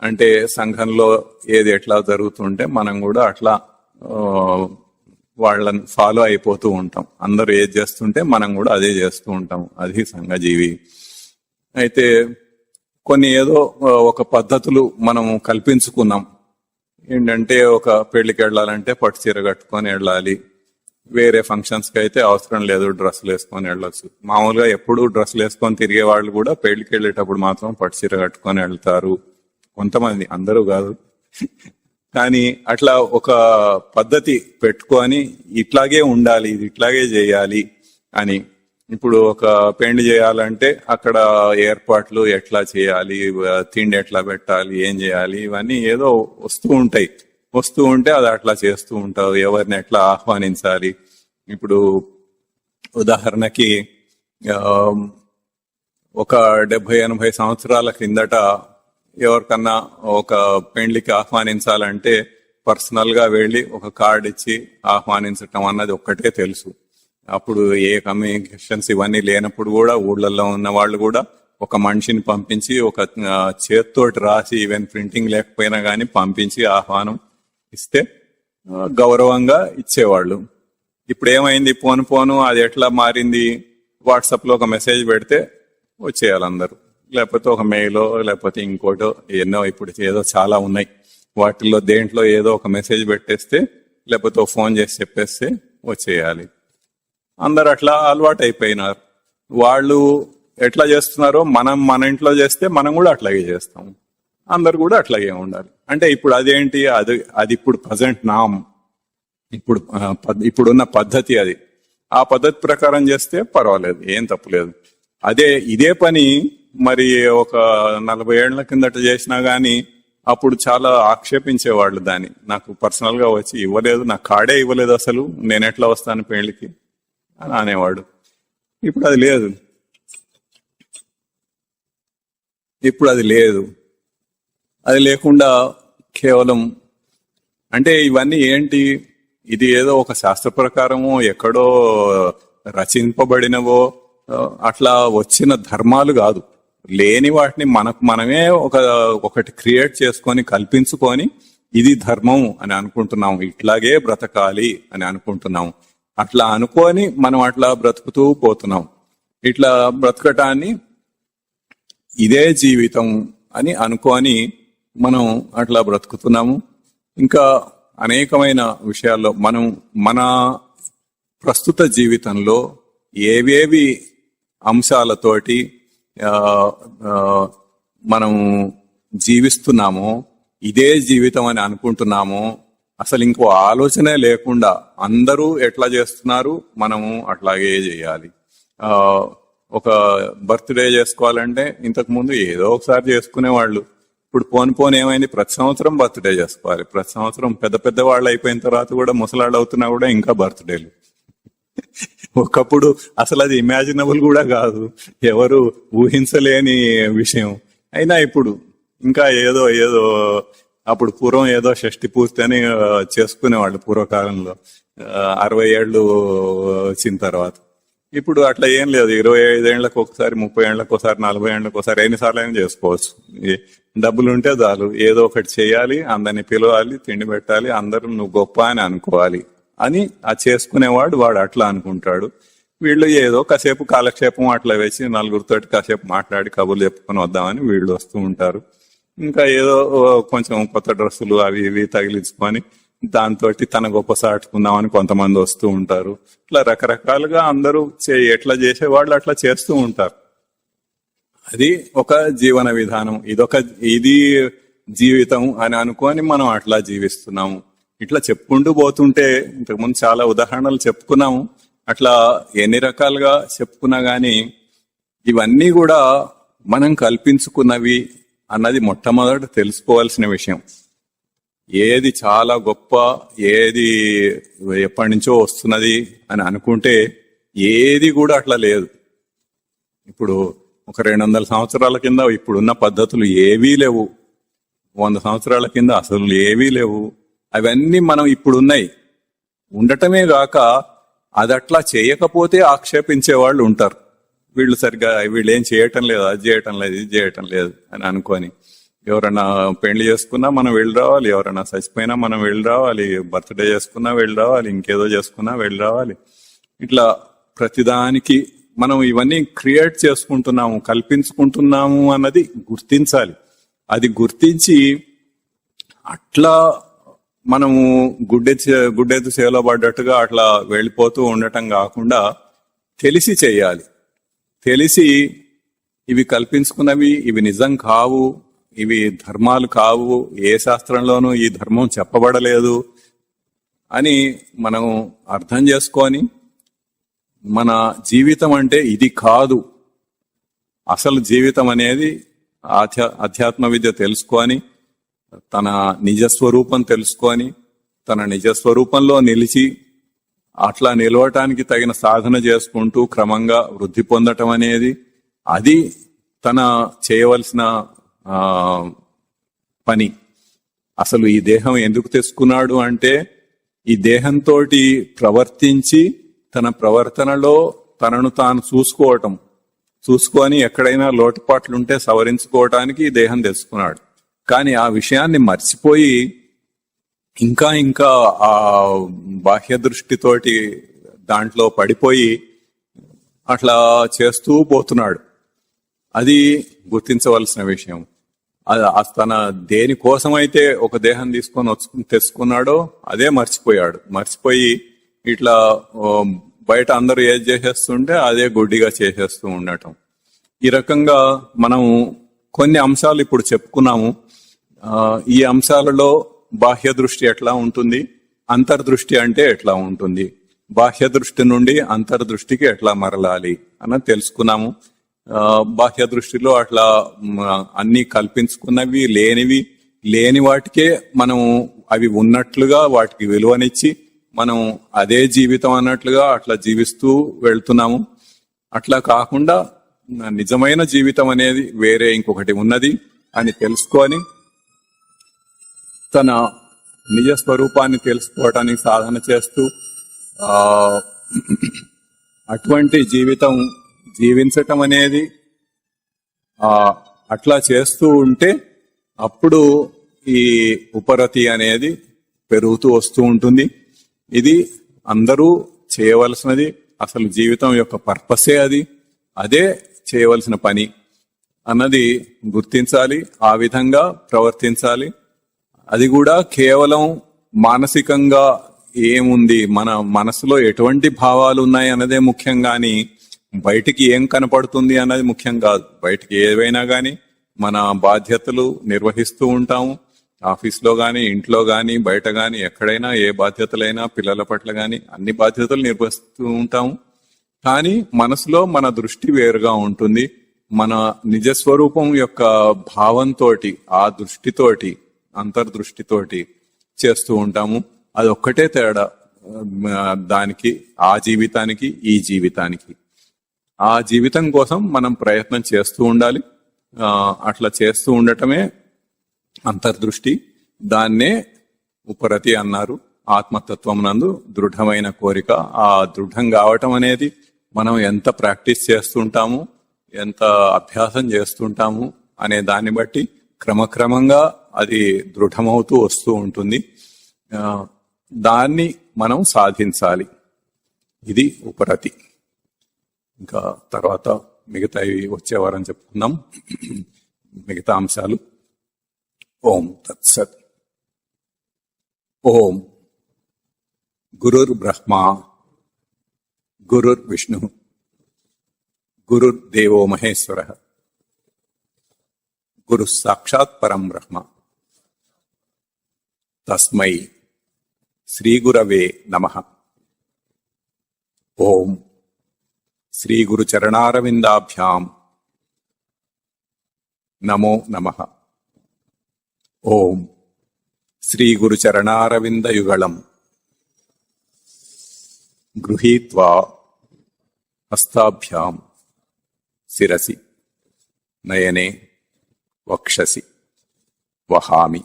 అంటే సంఘంలో ఏది ఎట్లా జరుగుతుంటే మనం కూడా అట్లా వాళ్ళని ఫాలో అయిపోతూ ఉంటాం. అందరూ ఏది చేస్తుంటే మనం కూడా అదే చేస్తూ ఉంటాం. అది సంఘజీవి. అయితే కొన్ని ఏదో ఒక పద్ధతులు మనం కల్పించుకున్నాం. ఏంటంటే ఒక పెళ్లికి వెళ్ళాలంటే పట్టు చీర కట్టుకొని వెళ్ళాలి, వేరే ఫంక్షన్స్ కి అయితే అవసరం లేదు, డ్రెస్సులు వేసుకొని వెళ్ళొచ్చు. మామూలుగా ఎప్పుడు డ్రెస్సులు వేసుకొని తిరిగే వాళ్ళు కూడా పెళ్లికి వెళ్ళేటప్పుడు మాత్రం పట్టు చీర కట్టుకొని వెళ్తారు కొంతమంది, అందరూ కాదు. కానీ అట్లా ఒక పద్ధతి పెట్టుకొని ఇట్లాగే ఉండాలి, ఇది ఇట్లాగే చేయాలి అని. ఇప్పుడు ఒక పెళ్లి చేయాలంటే అక్కడ ఏర్పాట్లు ఎట్లా చేయాలి, తిండి ఎట్లా పెట్టాలి, ఏం చేయాలి, ఇవన్నీ ఏదో వస్తూ ఉంటే అది అట్లా చేస్తూ ఉంటావు. ఎవరిని ఎట్లా ఆహ్వానించాలి. ఇప్పుడు ఉదాహరణకి ఒక 70-80 సంవత్సరాల క్రిందట ఎవరికన్నా ఒక పెళ్లికి ఆహ్వానించాలంటే పర్సనల్ గా వెళ్ళి ఒక కార్డు ఇచ్చి ఆహ్వానించటం అన్నది ఒక్కటే తెలుసు. అప్పుడు ఏ కమ్యూనికేషన్స్ ఇవన్నీ లేనప్పుడు కూడా ఊళ్ళల్లో ఉన్న వాళ్ళు కూడా ఒక మనిషిని పంపించి ఒక చేత్తోటి రాసి, ఈవెన్ ప్రింటింగ్ లేకపోయినా కానీ పంపించి ఆహ్వానం ఇస్తే గౌరవంగా ఇచ్చేవాళ్ళు. ఇప్పుడు ఏమైంది, పోను అది ఎట్లా మారింది, వాట్సాప్ లో ఒక మెసేజ్ పెడితే వచ్చేయాలి అందరూ, లేకపోతే ఒక మెయిలో, లేకపోతే ఇంకోటో, ఎన్నో ఇప్పుడు ఏదో చాలా ఉన్నాయి. వాటిల్లో దేంట్లో ఏదో ఒక మెసేజ్ పెట్టేస్తే, లేకపోతే ఫోన్ చేసి చెప్పేస్తే వచ్చేయాలి. అందరు అట్లా అలవాటు అయిపోయినారు. వాళ్ళు ఎట్లా చేస్తున్నారో మన ఇంట్లో చేస్తే మనం కూడా అట్లాగే చేస్తాం. అందరు కూడా అట్లాగే ఉండాలి. అంటే ఇప్పుడు అదేంటి, అది ఇప్పుడు ప్రజెంట్ నామ్, ఇప్పుడున్న పద్ధతి అది. ఆ పద్ధతి ప్రకారం చేస్తే పర్వాలేదు, ఏం తప్పులేదు. ఇదే పని మరి ఒక 40 ఏళ్ల కిందట చేసినా గానీ అప్పుడు చాలా ఆక్షేపించేవాళ్ళు దాన్ని. నాకు పర్సనల్ గా వచ్చి ఇవ్వలేదు, నా కార్డే ఇవ్వలేదు, అసలు నేను ఎట్లా వస్తాను పెళ్లికి అని అనేవాడు. ఇప్పుడు అది లేదు. ఇప్పుడు అది లేదు. అది లేకుండా కేవలం అంటే ఇవన్నీ ఏంటి, ఇది ఏదో ఒక శాస్త్ర ప్రకారమో ఎక్కడో రచింపబడినవో అట్లా వచ్చిన ధర్మాలు కాదు. లేని వాటిని మనకు మనమే ఒకటి క్రియేట్ చేసుకొని కల్పించుకొని ఇది ధర్మం అని అనుకుంటున్నాం, ఇట్లాగే బ్రతకాలి అని అనుకుంటున్నాం. అట్లా అనుకొని మనం అట్లా బ్రతుకుతూ పోతున్నాం. ఇట్లా బ్రతకటాన్ని ఇదే జీవితం అని అనుకొని మనం అట్లా బ్రతుకుతున్నాము. ఇంకా అనేకమైన విషయాల్లో మనం మన ప్రస్తుత జీవితంలో ఏవేవి అంశాలతోటి మనం జీవిస్తున్నామో, ఇదే జీవితం అని అనుకుంటున్నామో, అసలు ఇంకో ఆలోచనే లేకుండా అందరూ ఎట్లా చేస్తున్నారు మనము అట్లాగే చేయాలి. ఒక బర్త్డే చేసుకోవాలంటే ఇంతకు ముందు ఏదో ఒకసారి చేసుకునేవాళ్ళు. ఇప్పుడు పోను ఏమైంది, ప్రతి సంవత్సరం బర్త్డే చేసుకోవాలి. ప్రతి సంవత్సరం పెద్ద పెద్ద వాళ్ళు అయిపోయిన తర్వాత కూడా ముసలాళ్ళు అవుతున్నా కూడా ఇంకా బర్త్డేలు. ఒకప్పుడు అసలు అది ఇమాజినబుల్ కూడా కాదు, ఎవరు ఊహించలేని విషయం. అయినా ఇప్పుడు ఇంకా ఏదో ఏదో అప్పుడు పూర్వం ఏదో షష్ఠి పూర్తి అని చేసుకునేవాళ్ళు పూర్వకాలంలో, 60 ఏళ్ళు వచ్చిన తర్వాత. ఇప్పుడు అట్లా ఏం లేదు. 25 ఏళ్లకు ఒకసారి, 30 ఏళ్లకు ఒకసారి, 40 ఏళ్లకు ఒకసారి, ఎన్నిసార్లు అయినా చేసుకోవచ్చు. డబ్బులు ఉంటే చాలు, ఏదో ఒకటి చేయాలి, అందరిని పిలవాలి, తిండి పెట్టాలి, అందరూ నువ్వు గొప్ప అని అనుకోవాలి అని ఆ చేసుకునేవాడు వాడు అట్లా అనుకుంటాడు. వీళ్ళు ఏదో కాసేపు కాలక్షేపం అట్లా వేసి నలుగురితోటి కాసేపు మాట్లాడి కబుర్లు చెప్పుకొని వద్దామని వీళ్ళు వస్తూ ఉంటారు. ఇంకా ఏదో కొంచెం కొత్త డ్రెస్సులు అవి ఇవి తగిలించుకొని దాంతో తన గొప్ప సాటుకుందామని కొంతమంది వస్తూ ఉంటారు. ఇట్లా రకరకాలుగా అందరూ ఎట్లా చేసేవాళ్ళు అట్లా చేస్తూ ఉంటారు. అది ఒక జీవన విధానం, ఇది జీవితం అని అనుకొని మనం అట్లా జీవిస్తున్నాము. ఇట్లా చెప్పుకుంటూ పోతుంటే ఇంతకుముందు చాలా ఉదాహరణలు చెప్పుకున్నాము. అట్లా ఎన్ని రకాలుగా చెప్పుకున్నా గానీ ఇవన్నీ కూడా మనం కల్పించుకున్నవి అన్నది మొట్టమొదట తెలుసుకోవాల్సిన విషయం. ఏది చాలా గొప్ప, ఏది ఎప్పటి నుంచో వస్తున్నది అని అనుకుంటే ఏది కూడా అట్లా లేదు. ఇప్పుడు ఒక 200 సంవత్సరాల కింద ఇప్పుడున్న పద్ధతులు ఏవీ లేవు. 100 సంవత్సరాల కింద అసలు ఏవీ లేవు. అవన్నీ మనం ఇప్పుడున్నాయి. ఉండటమే గాక అదట్లా చేయకపోతే ఆక్షేపించే వాళ్ళు ఉంటారు. వీళ్ళు ఏం చేయటం లేదు, అది చేయటం లేదు, ఇది చేయటం లేదు అని అనుకొని. ఎవరైనా పెళ్లి చేసుకున్నా మనం వెళ్ళి రావాలి, ఎవరైనా చచ్చిపోయినా మనం వెళ్ళి రావాలి, బర్త్డే చేసుకున్నా వెళ్ళి రావాలి, ఇంకేదో చేసుకున్నా వెళ్ళి రావాలి. ఇట్లా ప్రతిదానికి మనం ఇవన్నీ క్రియేట్ చేసుకుంటున్నాము, కల్పించుకుంటున్నాము అన్నది గుర్తించాలి. అది గుర్తించి అట్లా మనము గుడ్డెద్దు సేవలో పడ్డట్టుగా అట్లా వెళ్ళిపోతూ ఉండటం కాకుండా తెలిసి చేయాలి. తెలిసి ఇవి కల్పించుకున్నవి, ఇవి నిజం కావు, ఇవి ధర్మాలు కావు, ఏ శాస్త్రంలోనూ ఈ ధర్మం చెప్పబడలేదు అని మనం అర్థం చేసుకొని మన జీవితం అంటే ఇది కాదు, అసలు జీవితం అనేది అధ్యాత్మ విద్య తెలుసుకొని తన నిజస్వరూపం తెలుసుకొని తన నిజస్వరూపంలో నిలిచి అట్లా నిలవటానికి తగిన సాధన చేసుకుంటూ క్రమంగా వృద్ధి పొందటం అనేది అది తన చేయవలసిన పని. అసలు ఈ దేహం ఎందుకు తెచ్చుకున్నాడు అంటే ఈ దేహంతో ప్రవర్తించి తన ప్రవర్తనలో తనను తాను చూసుకొని ఎక్కడైనా లోటుపాట్లుంటే సవరించుకోవటానికి ఈ దేహం తెచ్చుకున్నాడు. కానీ ఆ విషయాన్ని మర్చిపోయి ఇంకా ఆ బాహ్య దృష్టితోటి దాంట్లో పడిపోయి అట్లా చేస్తూ పోతున్నాడు. అది గుర్తించవలసిన విషయం. తన దేనికోసమైతే ఒక దేహం తీసుకొని తెచ్చుకున్నాడో అదే మర్చిపోయి ఇట్లా బయట అందరూ ఏది చేసేస్తుంటే అదే గుడ్డిగా చేసేస్తూ ఉండటం. ఈ రకంగా మనం కొన్ని అంశాలు ఇప్పుడు చెప్పుకున్నాము. ఈ అంశాలలో బాహ్య దృష్టి ఎట్లా ఉంటుంది, అంతర్దృష్టి అంటే ఎట్లా ఉంటుంది, బాహ్య దృష్టి నుండి అంతర్దృష్టికి ఎట్లా మరలాలి అన్నది తెలుసుకున్నాము. బాహ్య దృష్టిలో అట్లా అన్ని కల్పించుకున్నవి, లేనివి లేని వాటికే మనం అవి ఉన్నట్లుగా వాటికి విలువనిచ్చి మనం అదే జీవితం అన్నట్లుగా అట్లా జీవిస్తూ వెళ్తున్నాము. అట్లా కాకుండా నిజమైన జీవితం అనేది వేరే ఇంకొకటి ఉన్నది అని తెలుసుకొని తన నిజ స్వరూపాన్ని తెలుసుకోవటానికి సాధన చేస్తూ అటువంటి జీవితం జీవించటం అనేది అట్లా చేస్తూ ఉంటే అప్పుడు ఈ ఉపరతి అనేది పెరుగుతూ వస్తూ ఉంటుంది. ఇది అందరూ చేయవలసినది. అసలు జీవితం యొక్క పర్పసే అది, అదే చేయవలసిన పని అన్నది గుర్తించాలి. ఆ విధంగా ప్రవర్తించాలి. అది కూడా కేవలం మానసికంగా ఏముంది, మన మనసులో ఎటువంటి భావాలు ఉన్నాయి అన్నదే ముఖ్యం గాని బయటికి ఏం కనపడుతుంది అన్నది ముఖ్యం కాదు. బయటికి ఏవైనా గాని మన బాధ్యతలు నిర్వహిస్తూ ఉంటాము. ఆఫీస్లో గాని, ఇంట్లో గాని, బయట గాని, ఎక్కడైనా ఏ బాధ్యతలైనా పిల్లల పట్ల గాని అన్ని బాధ్యతలు నిర్వహిస్తూ ఉంటాము. కానీ మనసులో మన దృష్టి వేరుగా ఉంటుంది. మన నిజస్వరూపం యొక్క భావంతో, ఆ దృష్టితోటి, అంతర్దృష్టితోటి చేస్తూ ఉంటాము. అది ఒక్కటే తేడా దానికి, ఆ జీవితానికి ఈ జీవితానికి. ఆ జీవితం కోసం మనం ప్రయత్నం చేస్తూ ఉండాలి. అట్లా చేస్తూ ఉండటమే అంతర్దృష్టి. దాన్నే ఉపరతి అన్నారు. ఆత్మతత్వం నందు దృఢమైన కోరిక. ఆ దృఢం కావటం అనేది మనం ఎంత ప్రాక్టీస్ చేస్తుంటాము, ఎంత అభ్యాసం చేస్తుంటాము అనే దాన్ని బట్టి క్రమక్రమంగా అది దృఢమవుతూ వస్తూ ఉంటుంది. దాన్ని మనం సాధించాలి. ఇది ఉపరతి. ఇంకా తర్వాత మిగతావి వచ్చేవారని చెప్పుకుందాం, మిగతా అంశాలు. ఓం తత్సత్. ఓం గురుర్ బ్రహ్మ గురుర్ విష్ణు గురుర్ దేవో మహేశ్వర గురు సాక్షాత్ పరం బ్రహ్మ తస్మై శ్రీ గురవే నమః. ఓం శ్రీ గురు చరణారవిందాభ్యాం నమో నమః. ఓం శ్రీ గురు చరణారవిందయుగళం గృహీత్వా హస్తాభ్యాం శిరసి నయనే వక్షసి వహామి.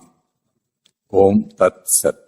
ఓం తత్సత్.